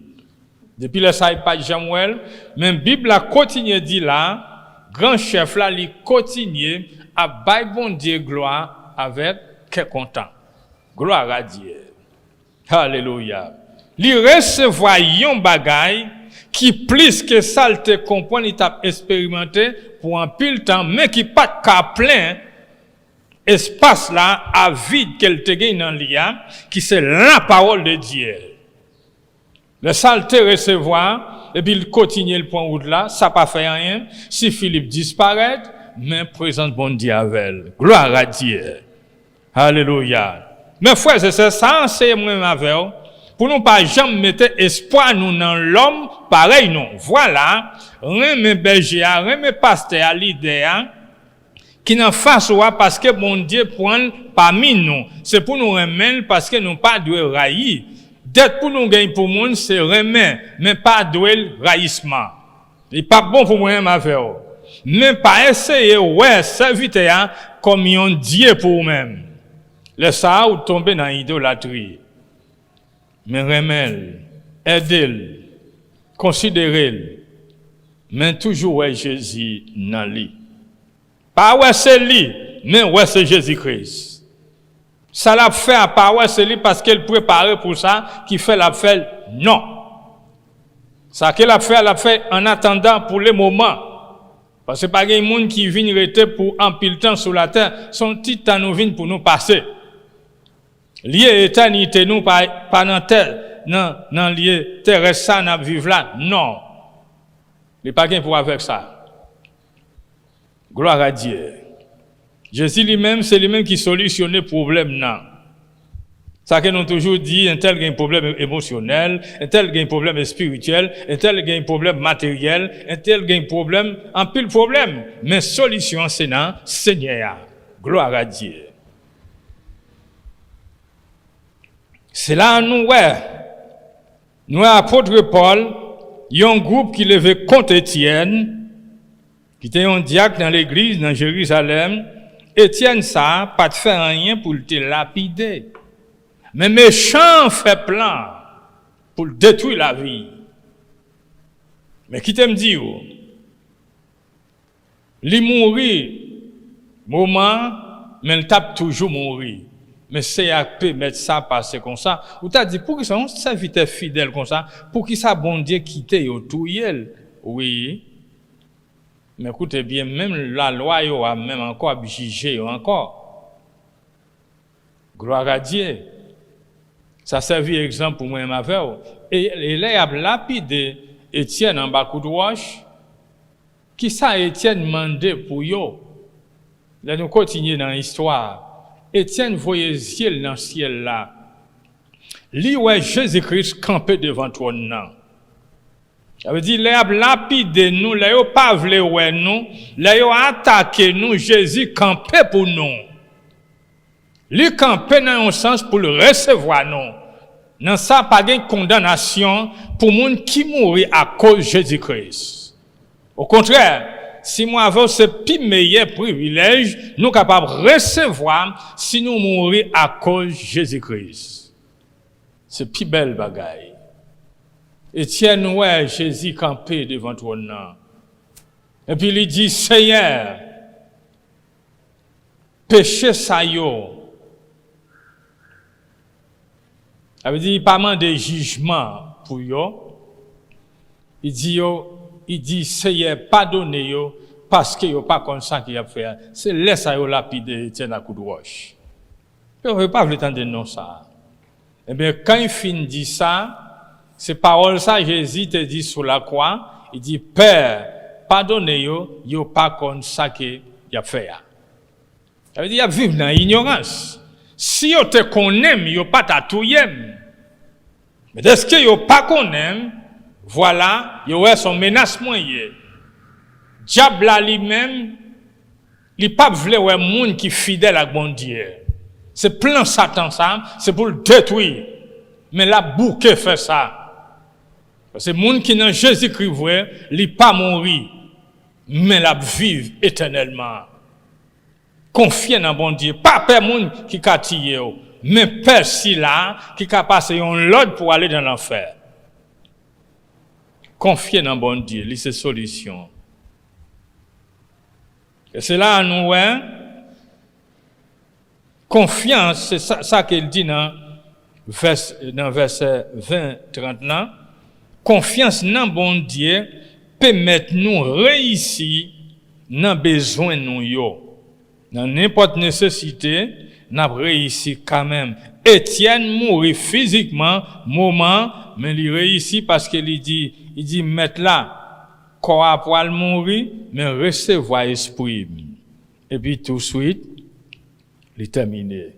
Depuis le saïd pas Samuel, même Bible a continué dit là, grand chef là, il continue à bailler bon Dieu gloire avec quel content. Gloire à Dieu. Alléluia. Il recevoir yon bagay qui plus que ça il te comprend, il t'a expérimenté pour un pile temps, mais qui pas qu'à plein espace là à vide qu'elle te gagne dans l'IA, qui c'est la parole de Dieu. Le saleté recevoir, et puis il continue le point route là, ça pas fait rien. Si Philippe disparaît, mais présente bon Dieu avec elle. Gloire à Dieu. Alléluia. Mais frères et sœurs, ça c'est moi avec vous. Pour nous pas jamais mettre espoir nous dans l'homme, pareil non. Voilà, remets berger, remets pasteur, leader, qui n'en face ou parce que bon Dieu prend parmi nous. C'est pour nous remettre parce que nous pas de raillir. D'être pour nous gagner pour monde, c'est remettre, mais pas de raillissement. Il pas bon pour moi avec vous. Mais pas essayer, ouais, serviteur comme un Dieu pour vous-même. Le ça ou tomber dans l'idolâtrie. Mais remel, aidez-le, considérez-le, mais toujours ouais Jésus dans lui. Pas ouais c'est lui, mais ouais c'est Jésus-Christ. Ça l'a fait à part ouais c'est lui parce qu'elle prépare pour ça, qui fait la fait non. Ça qu'elle a fait en attendant pour le moment. Parce que pas des gens qui viennent rester pour un pile temps sur la terre, son petit temps nous vient pour nous passer. Lié éternité nous pas dans terre, non lié terrestre ça n'a vivre là. Non. Il n'y a pas gain pour avec ça. Gloire à Dieu. Jésus lui-même, c'est lui-même qui solutionne le problème non. Ça que nous toujours dit, un tel a un problème émotionnel, un tel a un problème spirituel, un tel a un problème matériel, un tel a un problème, un pile problème. Mais solution c'est non, Seigneur. Gloire à Dieu. C'est là nous ouais. Nous apôtre Paul, il y a un groupe qui levait contre Étienne, qui était un diacre dans l'église dans Jérusalem. Étienne ça pas de faire rien pour te lapider. Mais méchant fait plan pour détruire la vie. Mais qui t'aime dire li mourir moment mais il tape toujours mourir. Mais c'est à peu mettre ça passer comme ça. Ou t'as dit pour qui ça on serviteur fidèle comme ça, pour qui ça bon Dieu quitter yo tout yel. Oui. Mais écoutez bien, même la loi yo a même encore jugé encore. Gloire à Dieu. Ça servi exemple pour moi avec vous. Et là il a lapidé Étienne en bas coup de roche. Qui ça Étienne demandé pour yo? Là nous continuer dans l'histoire. Étienne voyait ciel dans le ciel là. Lui ouais Jésus-Christ campé devant toi non. Ça veut dire les a lapidé nous, les a pas vle ouais nous, les a attaqué nous, Jésus campé pour nous. Lui campé dans un sens pour le recevoir nous. Dans ça pas de condamnation pour monde qui mourit à cause de Jésus-Christ. Au contraire, si nous avons ce plus meilleur privilège, nous sommes capables de recevoir si nous mourons à cause de Jésus-Christ. C'est plus belle bagaille. Étienne, ouais, Jésus campé devant toi. Et puis il dit, Seigneur, péché ça yo. Ça veut dire, il pas demandé jugement pour yo. Il dit, Seigneur, pardonnez yo, parce que yo pas comme ça qu'il a fait. C'est laisse yo lapider Étienne à coup de roche. On ne veut pas entendre non ça. Eh bien, quand il finit dit ça, ces paroles ça, Jésus te dit sur la croix, il dit, Père, pardonnez yo pas comme ça qu'il a fait. Ça veut dire, il vivre dans l'ignorance. Si yo te connaît, yo pas tatouye. Mais est-ce que yo pas connaît, voilà, yo ouais son menace moyen. Diable lui-même, il pas vle ouais monde qui fidèle à bon Dieu. C'est plein Satan ça, c'est pour le détruire. Mais la bouquet fait ça. C'est monde qui dans Jésus-Christ vrai, il pas mourir, mais la vivre éternellement. Confiez dans bon Dieu, pas peur monde qui catille, mais peur si là qui ka passer un l'autre pour aller dans l'enfer. Confiez dans bon Dieu, c'est solution. Et c'est là nous ouais, confiance, c'est ça qu'il dit dans verset 20 30 là. confiance dans bon Dieu permet nous réussir dans besoin nous yo. Dans n'importe nécessité, n'a réussi quand même. Étienne mourit physiquement moment, mais il réussit parce qu'il dit mettre là corps pour mourir, mais recevoir esprit. Et puis tout de suite, il est terminé.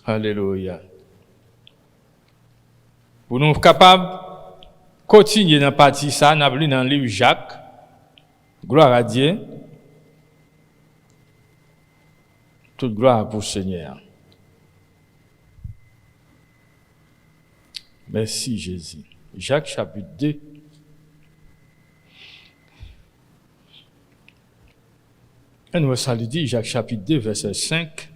Alléluia. Pour nous capables continuer dans partie ça, n'a plus dans le livre Jacques. Gloire à Dieu. Toute gloire pour le Seigneur. Merci Jésus. Jacques chapitre 2. Et nous ça lui dit Jacques chapitre 2 verset 5.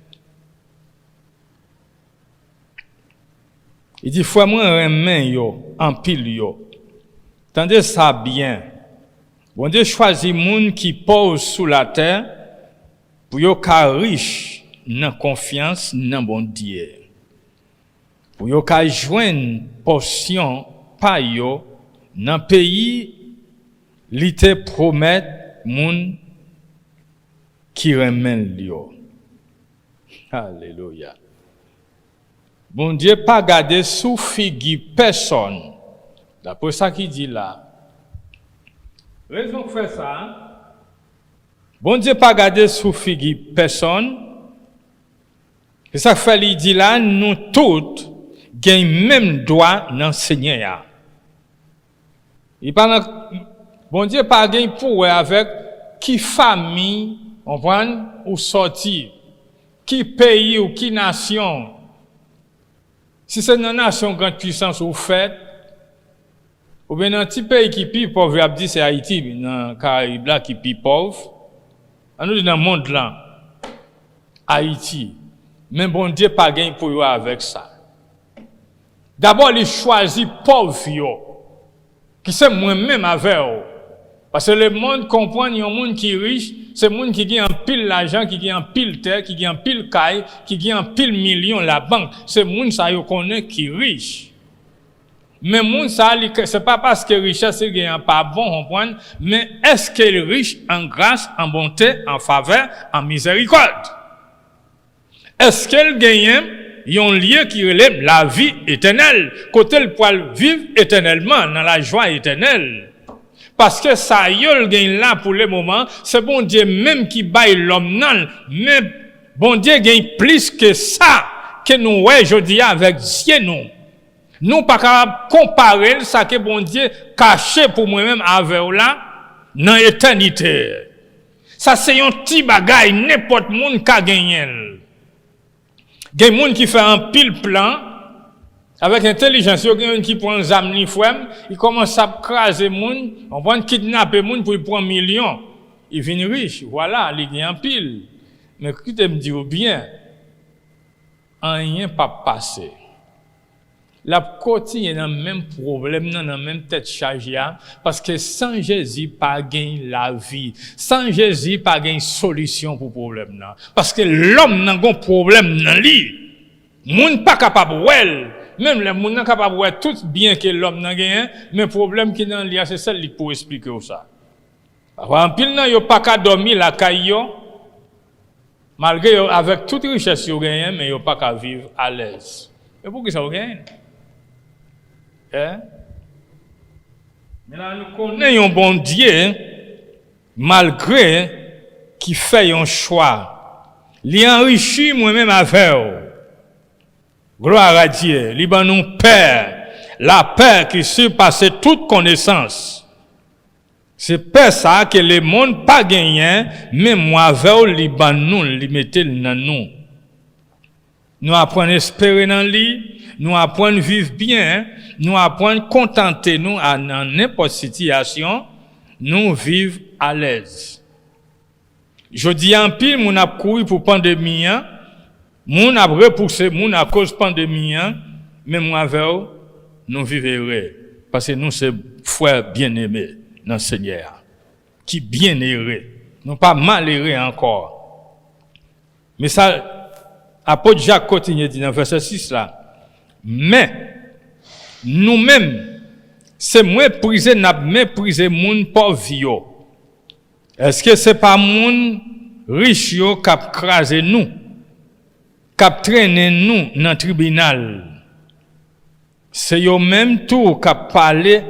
Il dit foi moi remen yo en pile yo. Tendez ça bien. Bon Dieu choisit moun qui pose sous la terre pour yo ka riche dans confiance dans bon Dieu. Pour yo ka joindre portion pa yo dans pays li te promet moun qui remen yo. Alléluia. Bon Dieu pas garder sous figi personne. D'après ça qu'il dit là. Raison pour faire ça. Bon Dieu pas garder sous figi personne. C'est ça fait il dit là nous toutes gagnent même droit dans Seigneur. Il parle bon Dieu pas gagne pour avec qui famille, on prend ou sortir, qui pays ou qui nation. Si c'est une nation grande puissance ou fait, ou bien un petit pays qui est plus pauvre, il a dit c'est Haïti, dans le Caraïbe là qui est plus pauvre. Nous sommes dans le monde là, Haïti. Mais bon Dieu pas gagne pour eux avec ça. D'abord, il choisit pauvre, qui c'est moi-même avec eux. Parce que le monde comprend, il y a un monde qui est riche, c'est un monde qui gagne en pile l'argent, qui gagne en pile terre, qui gagne en pile caille, qui gagne en pile million la banque. C'est un monde ça yo connaît qui est riche. Mais monde ça c'est pas parce que richesse il gagne pas bon comprendre, mais est-ce qu'il est riche en grâce, en bonté, en faveur, en miséricorde? Est-ce qu'il gagne un lieu qui relève la vie éternelle, côté le poil vivre éternellement dans la joie éternelle? Parce que ça yol gagne là pour le moment, c'est bon Dieu même qui baille l'homme non, mais bon Dieu gagne plus que ça que nous ouais jodi avec Dieu nous. Nous pas capable comparer ça que bon Dieu caché pour moi-même avec là dans l'éternité. Ça c'est un petit bagage n'importe monde ka gagner. Gagne monde qui fait un pile plan avec intelligence, il y a qui prend des âmes ni fouem, il commence à craser moun, on prend kidnapper moun pour il prend millions. Il vient riche, voilà, il gagne en pile. Mais qui te me dit bien, rien pas passé. La côté dans le même problème, dans la même tête chargée, parce que sans Jésus, pas gagne la vie. Sans Jésus, pas gagne solution pour le problème. Parce que l'homme n'a pas de problème dans lui. Moun pas capable de même les gens sont capables de voir tout bien que l'homme n'a gagné, mais le problème qui est dans l'IA, c'est celle qui peut expliquer ça. En pile, il n'y a pas qu'à dormir la caille, malgré avec toute richesse qu'ils ont gagné, mais il n'y a pas qu'à vivre à l'aise. Et pourquoi ça gagne? Mais là, nous connaissons un bon Dieu, malgré qu'il fait un choix. Il enrichit moi-même avec eux. Gloire à Dieu, Libanon Père, la paix qui surpasse toute connaissance. C'est paix ça que le monde pas gagné, mais moi vers le Libanon, li mettait dans nous. Nous apprenons à espérer dans lui, nous apprenons à vivre bien, nous apprenons à contenter nous dans n'importe situation, nous vivre à l'aise. Je dis en pile, mon a couru pour pandémie. Moun a repoussé moun à cause de la pandémie, mais moi avec nous vivons parce que nous sommes frères bien-aimés dans le Seigneur, qui bien errés, nous pas mal errés encore. Mais ça, apôtre Jacques continue dit dans verset 6 là, mais nous-mêmes c'est mépriser n'a mépriser moun pauvre yo. Est-ce que c'est pas moun riche yo k'ap craser nous, k'ap traîner nous dans tribunal? C'est yo même tout k'ap parler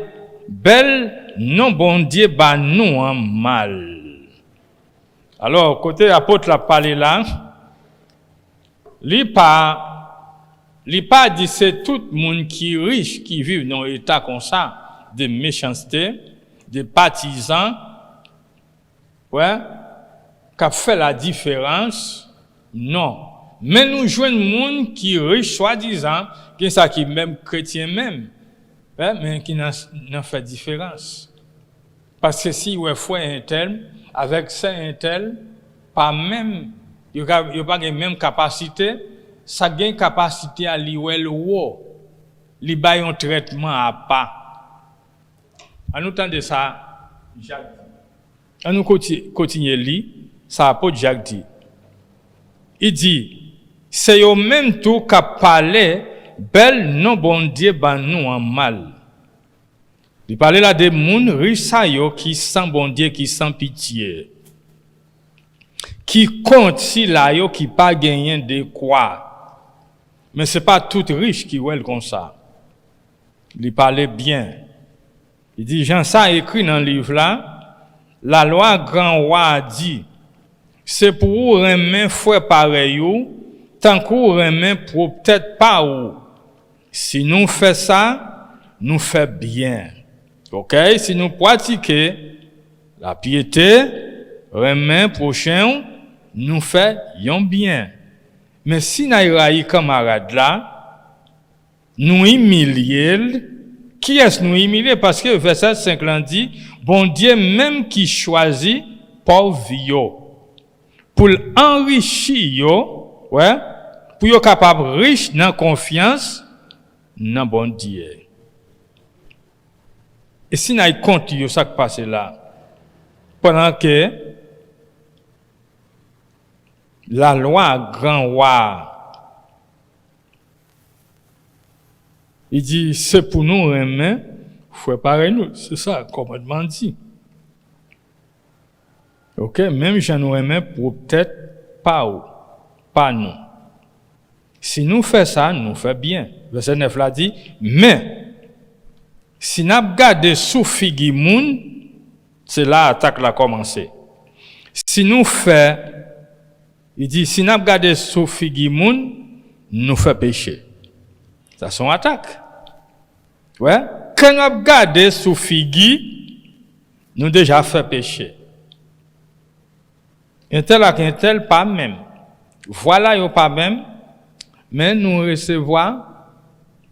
belle non bon Dieu ba nous en mal. Alors côté apôtre la parler là, li pas dit c'est tout monde qui riche qui vit dans un état comme ça de méchanceté, de partisans, ouais, qui a fait la différence. Non. Mais nous jouons monde qui riche soi-disant, qui ça qui même chrétien même, ouais, mais qui n'a fait différence. Parce que si ouais foi un tel avec ça un tel pas même il pas la même capacité, ça gagne capacité à lier le haut, li bay un traitement à pas. En nous temps de ça, Jacques. En nous continuer li, ça apôtre Jacques dit. Il dit, c'est au même tout qu'a parlé belle non bon Dieu ban nous en mal. Il parlait là des moun riche sa yo qui sans bon Dieu, qui sans pitié. Qui compte si la yo qui pas gagné de quoi. Mais c'est pas tout riche qui ouais comme ça. Il parlait bien. Il dit Jean ça écrit dans le livre là, la loi grand roi dit c'est pour vous remettre frère pareil ou tant qu'on remet pour peut-être pas ou. Si nous fait ça, nous fait bien. OK, si nous pratiquons la piété, remet prochain nous fait yon bien. Mais si nous raï camarade là, nous humilier, qui est-ce nous humilier? Parce que verset 5 dit, bon Dieu même qui choisit pauvre yo, pour enrichir yo, ouais, pour yo capable riche dans confiance, dans bon Dieu. Et si nous compte yo ça qui passe là, pendant que la loi grand roi, il dit c'est pour nous remettre, faut pareil nous, c'est ça commandement dit. OK, même j'en nous remettre pour peut-être pas ou, pas nous. Si nous fait ça, nous fait bien. Verset 9 là dit mais si n'a gardé sous figi moun, c'est là attaque la commencer. Si nous fait il dit, si nous regardons sous figi moun, nous fait pécher. Ça son attaque. Ouais. Quand nous regardons sous figi, nous déjà fait pécher. Un tel pas même. Voilà yo pas même, mais nous recevons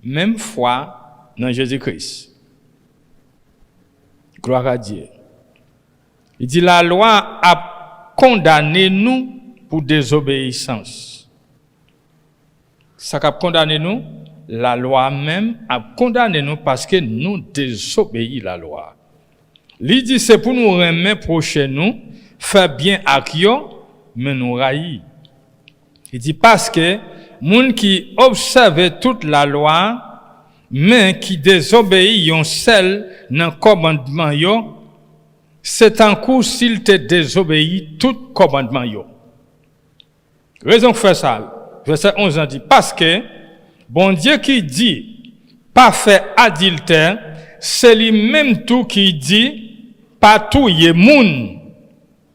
même foi dans Jésus-Christ. Gloire à Dieu. Il dit, la loi a condamné nous pour désobéissance. Ça a condamné nous, la loi même a condamné nous parce que nous désobéissons la loi. Il dit c'est pour nous remettre prochain nous, faire bien avec yo, mais nous raïs. Il dit parce que moun qui observe toute la loi, mais qui désobéit yon seul dans commandement yo, c'est en coup s'il te désobéit tout commandement yo. Raison que fait ça, verset 11 dit, parce que, bon Dieu qui dit, pas fait adultère, c'est lui-même tout qui dit, pas tout yé moun.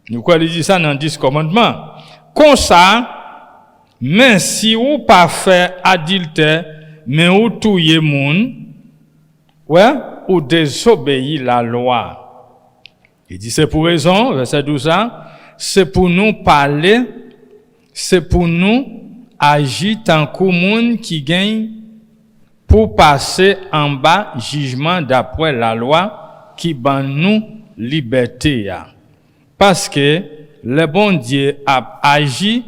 Nous quoi il dit ça dans 10 commandements. Comme ça, mais si ou pas fait adultère, mais ou tout yé moun, ouais, ou désobéit la loi. Il dit c'est pour raison, verset 12 c'est pour nous parler, c'est pour nous agir tant que monde qui gagne pour passer en bas jugement d'après la loi qui ban nous liberté. Parce que le bon Dieu a agi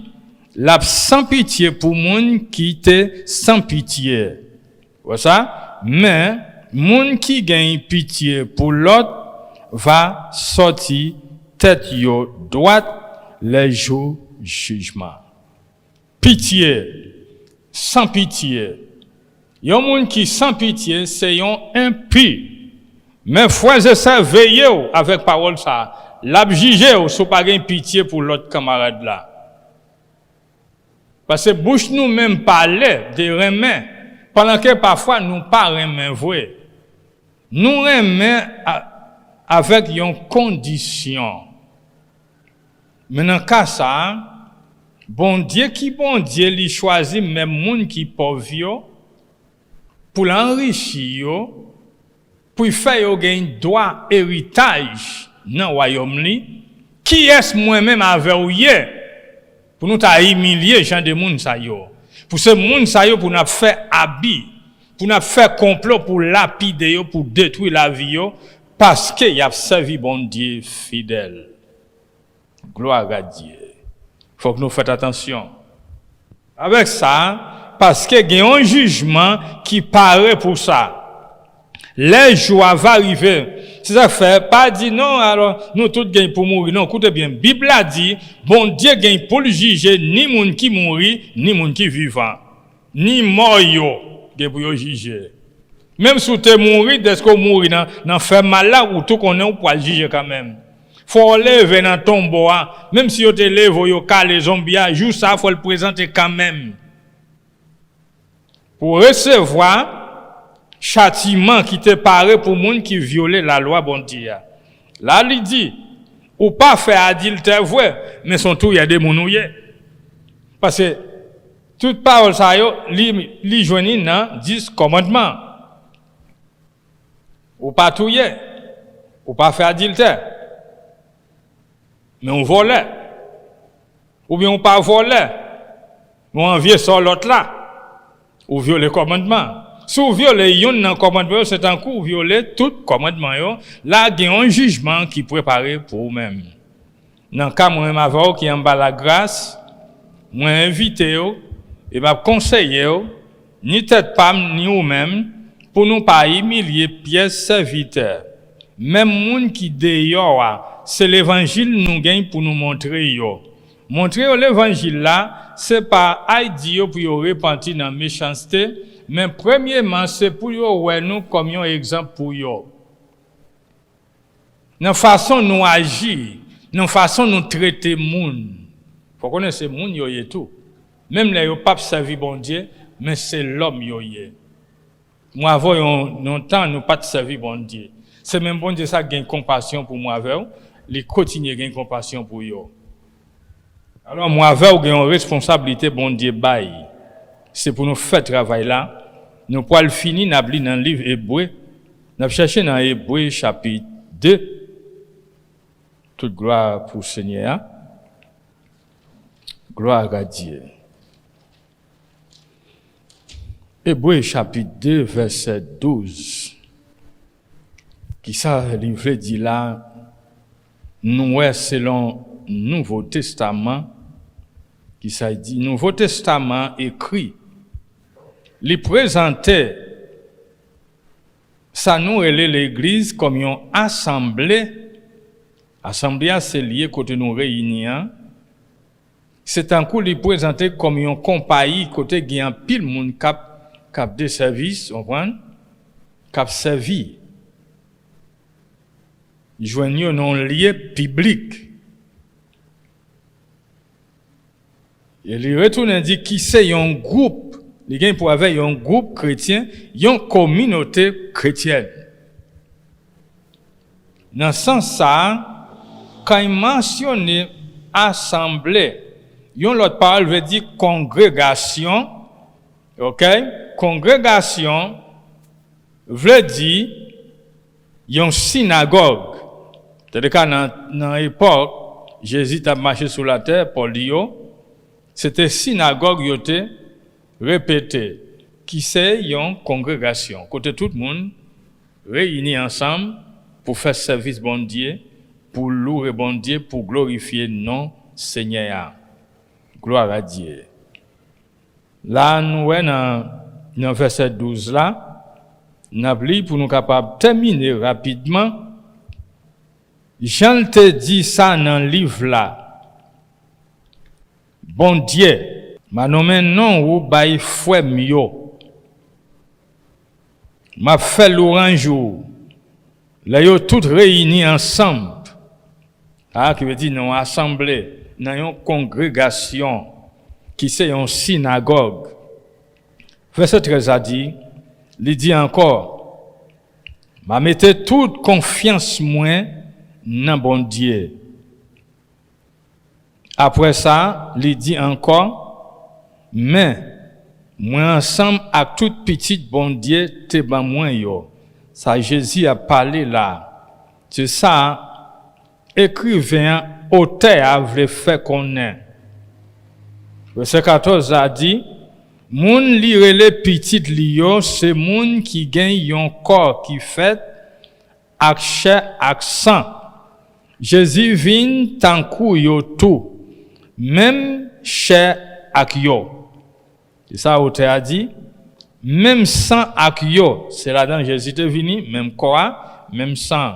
l'a sans pitié pour monde qui était sans pitié. Voilà ça? Mais monde qui gagne pitié pour l'autre va sortir tête yo droite les jours jugement. Pitié, sans pitié. Yon moun qui sans pitié, c'est yon impie. Mais frères et sœurs, veillez avec parole ça. L'a jugé ou sous pas gain pitié pour l'autre camarade là. Parce que bouche nous même parler de remet pendant que parfois nous pas remet vrai. Nous remet avec une condition. Maintenant cas ça, bon Dieu lui choisit même monde qui pauvre pour l'enrichir pour faire yo gain droit héritage dans royaume li. Qui est moi-même avec ou hier pour nous ta humilier gens de monde ça yo. Pour ce monde ça yo pour nous faire habit, pour nous faire complot pour lapider yo, pour détruire la vie yo parce que y a servi bon Dieu fidèle. Gloire à Dieu. Faut que nous fassions attention. Avec ça, parce que y a un jugement qui paraît pour ça. Les jours vont arriver. C'est ça fait, pas dire non, alors nous tous gagnons pour mourir. Non, écoutez bien, Bible a dit, bon Dieu gagne pour le juger ni moun qui mourit, ni moun qui vivant. Ni mort yo, gagne pour le juger. Même si tu es mourir, est-ce que mourir dans fait mal là ou tout qu'on est pour le juger quand même. Faut lever dans tombeau, même si vous te lève, vous calez les zombies, juste ça, faut le présenter quand même. Pour recevoir châtiment qui te paraît pour monde qui violait la loi bon Dieu. Là, il dit, ou pas faire adultère vrai, mais son tout, il y a des mounouillés. Parce que toute parole, ça, li joignent dans 10 commandements. Ou pas touiller, ou pas faire adultère. Mais on volait. Ou bien on pas volait. On envie sur l'autre là. Ou violer le commandement. Si vous violez yon dans commandement, c'est un coup violer tout commandement yo. Là, il y a un jugement qui préparé pour vous-même. Dans le cas moi même avant qui en bas la grâce, moi invité yo et m'a conseillé yo, ni tête pam ni vous-même pour nous pas humilier pièce serviteur. Même moun qui dehors, c'est l'évangile nous gagne pour nous montrer yo. Montrer l'évangile là, c'est pas aïdi yo pour yo repentir dans méchanceté, mais premièrement c'est pour yo ouais nous comme un exemple pour yo. Dans façon nous agir, dans façon nous traiter moun. Faut connaître ces moun yo yé tout. Même les yo pas servi bon Dieu, mais c'est l'homme yo yé. Moi avant yon temps nous pas servi bon Dieu. C'est même bon Dieu ça gagne compassion pour moi avec, il continue gagne compassion pour yo. Alors moi avec ou gagne responsabilité bon Dieu bail. C'est pour nous faire travail là. Nous pour le finir n'a bli dans le livre Hébreu. N'a cherché dans Hébreu chapitre 2. Toute gloire pour le Seigneur. Gloire à Dieu. Hébreu chapitre 2 verset 12. Qui ça livre dit là, nous selon Nouveau Testament, qui ça dit Nouveau Testament écrit, il présentait ça nous relève l'église comme une assemblée. Assemblée c'est lié côté nous réunions. C'est un coup il présentait comme une compagnie côté gagne pile monde cap de service, on comprend? Cap servi. Joignons non lieu public. Et il retourne dit qui c'est un groupe, il gagne pour avoir un groupe chrétien, une communauté chrétienne. Dans ce sens ça, quand il mentionne assemblée, une autre parole veut dire congrégation. OK? Congrégation veut dire une synagogue. C'est-à-dire que dans l'époque, Jésus a marché sur la terre, Paul dit, c'était synagogue yote répété, qui c'est une congrégation. Côté tout le monde réunis ensemble pour faire service bon Dieu, pour louer bon Dieu, pour glorifier non Seigneur. Gloire à Dieu. Là, nous dans verset 12 là, nous avons pour nous capables terminer rapidement. Jean te dit ça dans le livre là. Bon Dieu, ma nommé non ou bay fouet mio. M'a fait l'orange Là, ils sont tous réunis ensemble. Qui veut dire, nous assemblés dans une congrégation qui c'est une synagogue. Verset 13 a dit, il dit encore, m'a mettez toute confiance moi dans bon Dieu. Après ça, il dit encore, mais moi ensemble avec toute petite bon Dieu, te ban moi yo. Ça Jésus a parlé là. C'est ça, écrivain, auteur voulait faire connaître. Verset 14 a dit, moun lire les petites liyo, c'est moun qui gagne un corps qui fait ak chair ak sang. Jésus vient tant kou yo tout, même chair ak yo. C'est ça auteur a dit, même sang ak yo, c'est là-dedans Jésus est venu, même corps, même sang.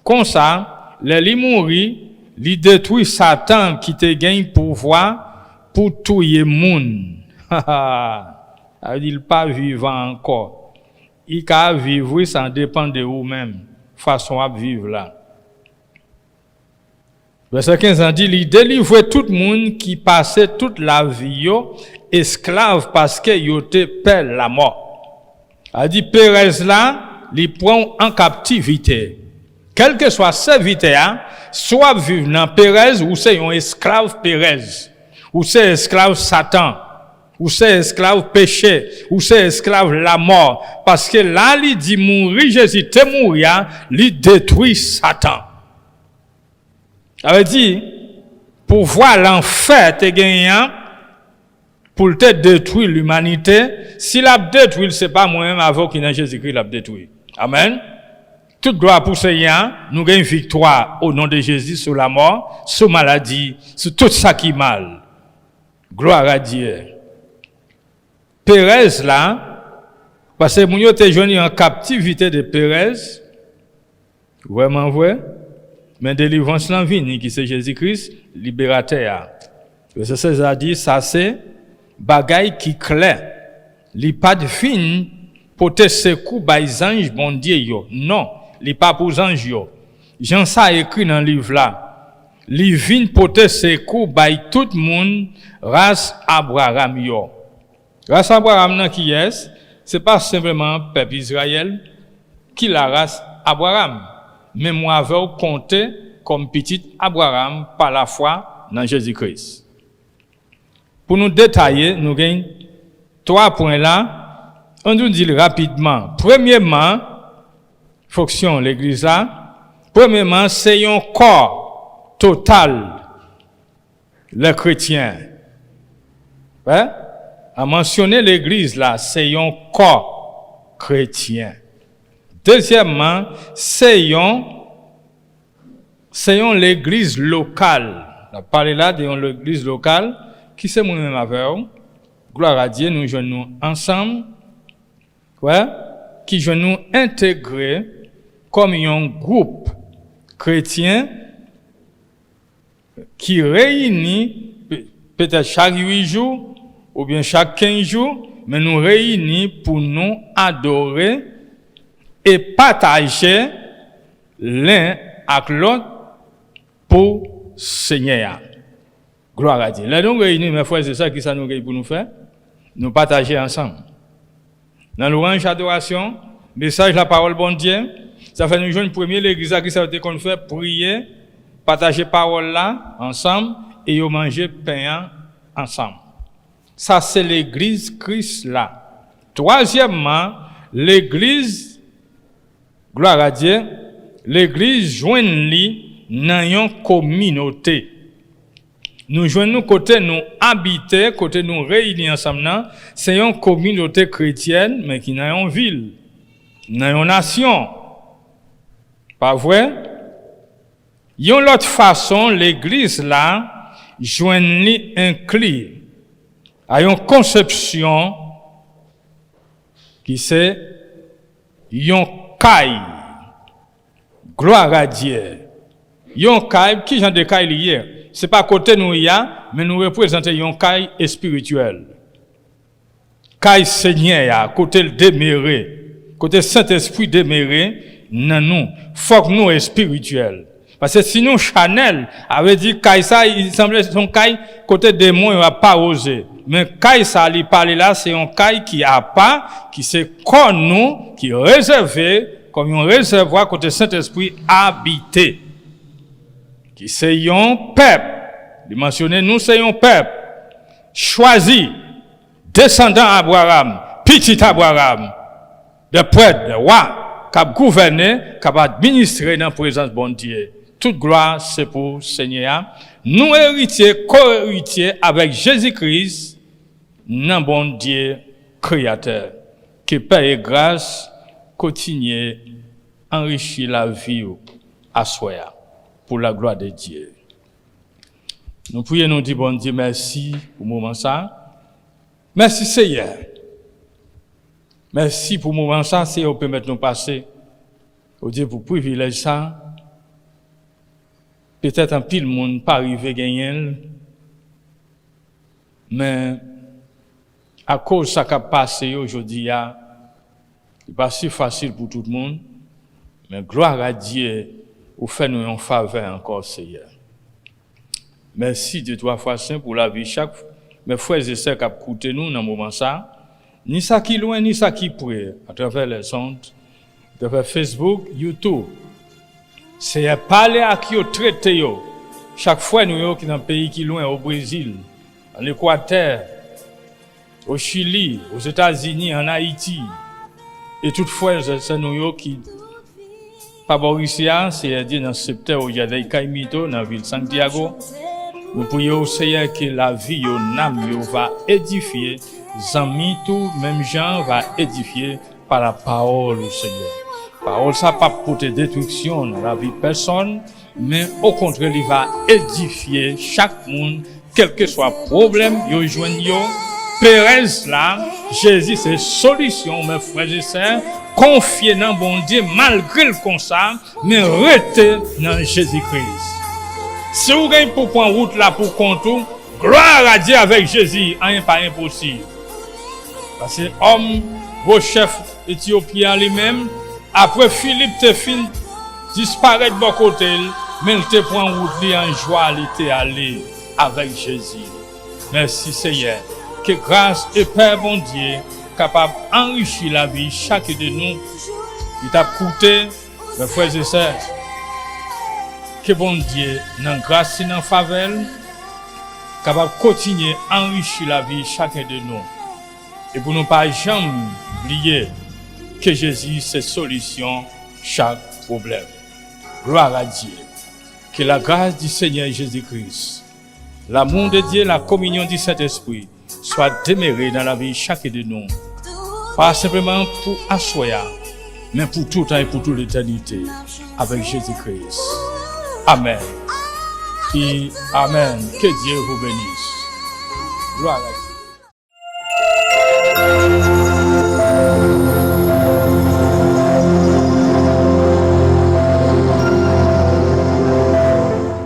Comme ça, les li mouri, li détruit Satan qui te gagne pouvoir pour tout le monde. Il n'est pas vivant encore. Il peut vivre, ça dépend de vous-même. Façon à vivre là. Verset 15 a dit, il délivre tout le monde qui passait toute la vie esclave parce que il était peur la mort. A dit, Pérez là, il prend en captivité. Quel que soit serviteur, soit vivre dans Pérez ou c'est un esclave Pérez. Ou c'est esclave Satan, ou c'est esclave péché, ou c'est esclave la mort. Parce que là, il dit mourir, Jésus te mourir, il détruit Satan. Ça veut dire, pour voir l'enfer te gagnant, pour te détruire l'humanité, s'il a détruit, c'est pas moi-même avant qu'il n'a Jésus-Christ l'a détruit. Amen. Toute gloire pour Seigneur, nous gagnons victoire au nom de Jésus sur la mort, sur la maladie, sur tout ça qui est mal. Gloire à Dieu. Pérez là, parce que nous sommes jeunes en captivité de Pérez, vraiment vrai, mais délivrance l'en vient, qui c'est Jésus-Christ, libérateur. Verset 16 a dit, ça c'est bagaille qui clair, li pas de fin pour te secou by ange bon Dieu yo. Non, li pas pour ange yo. Jean ça écrit dans le livre là. Li vin pour te secou by tout le monde race Abraham yo. Race Abraham nan qui est, c'est pas simplement peuple Israël qui la race Abraham, mais moi avait compté comme petit Abraham par la foi dans Jésus-Christ. Pour nous détailler, nous gagnons 3 points là. On nous dit rapidement. Premièrement, fonction l'église là. Premièrement, c'est un corps total, les chrétiens. Ouais? À mentionner l'église là, c'est un corps chrétien. Deuxièmement, c'est l'église locale. On a parlé là de l'église locale. Qui c'est moi-même avec vous? Gloire à Dieu, nous joignons ensemble. Ouais? Qui je nous intégrer comme un groupe chrétien qui réunit peut-être chaque 8 jours ou bien chaque 15 jours, mais nous réunit pour nous adorer et partager l'un avec l'autre pour Seigneur. Gloire à Dieu. Là, nous réunissons, mes frères, c'est ça qui ça nous réunit pour nous faire. Nous partager ensemble. Dans l'orange adoration, message la parole bon Dieu, ça fait nous jouer une première l'église qui ça qu'on fait prier, partager parole là ensemble et yo manger pain ensemble. Ça c'est l'église Christ là. Troisièmement, l'église gloire à Dieu, l'église joindre-li dans une communauté. Nous joignons côté nous habiter, côté nous réunir ensemble, c'est une communauté chrétienne, mais qui n'a une ville, n'a une nation. Pas vrai? Yon l'autre façon, l'église là, joignent inclus à une conception qui c'est yon caille. Gloire à Dieu. Yon caille, qui j'en de caille lié? C'est pas côté nous y a, mais nous représentons un caille spirituel. Caille Seigneur, côté le déméré, côté Saint-Esprit déméré, dans nous. Faut que nous soyons spirituels. Parce que sinon, Chanel avait dit Kaïsa, il semblait son Kaï, côté démon, il va pas oser. Mais Kaïsa, il parle là, c'est un Kaï qui a pas, qui c'est comme nous, qui est réservé, comme un réservoir côté Saint-Esprit habité. Qui c'est un peuple. Il mentionnait, nous c'est un peuple. Choisi, descendant Abraham, petit Abraham, de prêtres, de rois, qui a gouverné, qui a administré dans la présence de bon Dieu. Toute gloire, c'est pour Seigneur. Nous héritiers, co-héritiers avec Jésus-Christ, dans bon Dieu créateur. Que paix et grâce continue enrichir la vie à soi, pour la gloire de Dieu. Nous prions, nous disons, bon Dieu, merci pour le moment ça. Merci Seigneur. Merci pour le moment ça, c'est on peut mettre nous passer. Au Dieu pour privilège ça. Peut-être un pile monde pas arrivé à gagner. Mais à cause de ça qui a passé aujourd'hui, c'est pas si facile pour tout le monde. Mais gloire à Dieu, vous faites nous une faveur encore, Seigneur. Merci de toi, Frère Saint, pour la vie chaque mes frères et sœurs qui ont écouté nous dans ce moment ça. Ni ça qui loin, ni ça qui près, à travers les ondes, à travers Facebook, YouTube. C'est parler à qui au traité yo. Chaque fois nous qui dans un pays qui loin, au Brésil, en Équateur, au Chili, aux États-Unis, en Haïti. Et toutefois, c'est nous qui favorisent, c'est-à-dire dans le secteur où il y a des Caimito, dans la ville de Santiago. Nous prions au Seigneur que la vie, l'âme, va édifier. Zami tout, même Jean va édifier par la parole au Seigneur. Parole, ça pas pour te destruction dans la vie de personne, mais au contraire, il va édifier chaque monde, quel que soit le problème, yo joignent Pérez là, Jésus c'est solution, mes frères et sœurs, confiez dans bon Dieu malgré le constat, mais restez dans Jésus-Christ. Si vous gagnez pour prendre route là pour contour, gloire à Dieu avec Jésus, rien pas impossible. Parce que homme, vos chefs éthiopiens lui-même, après Philippe te fin disparaître de bon côté, mais il te prend route en joie, il était allé avec Jésus. Merci Seigneur. Que grâce et Père bon Dieu, capable d'enrichir la vie chacun de nous, il t'a coûté, mes frères et sœurs. Que bon Dieu, dans grâce et dans faveur, capable de continuer à enrichir la vie chacun de nous. Et pour ne pas jamais oublier que Jésus, c'est solution chaque problème. Gloire à Dieu. Que la grâce du Seigneur Jésus-Christ, l'amour de Dieu, la communion du Saint-Esprit, soit demeurée dans la vie chacun de nous. Pas simplement pour assoya, mais pour tout temps et pour toute l'éternité, avec Jésus-Christ. Amen. Et Amen. Que Dieu vous bénisse. Gloire à Dieu.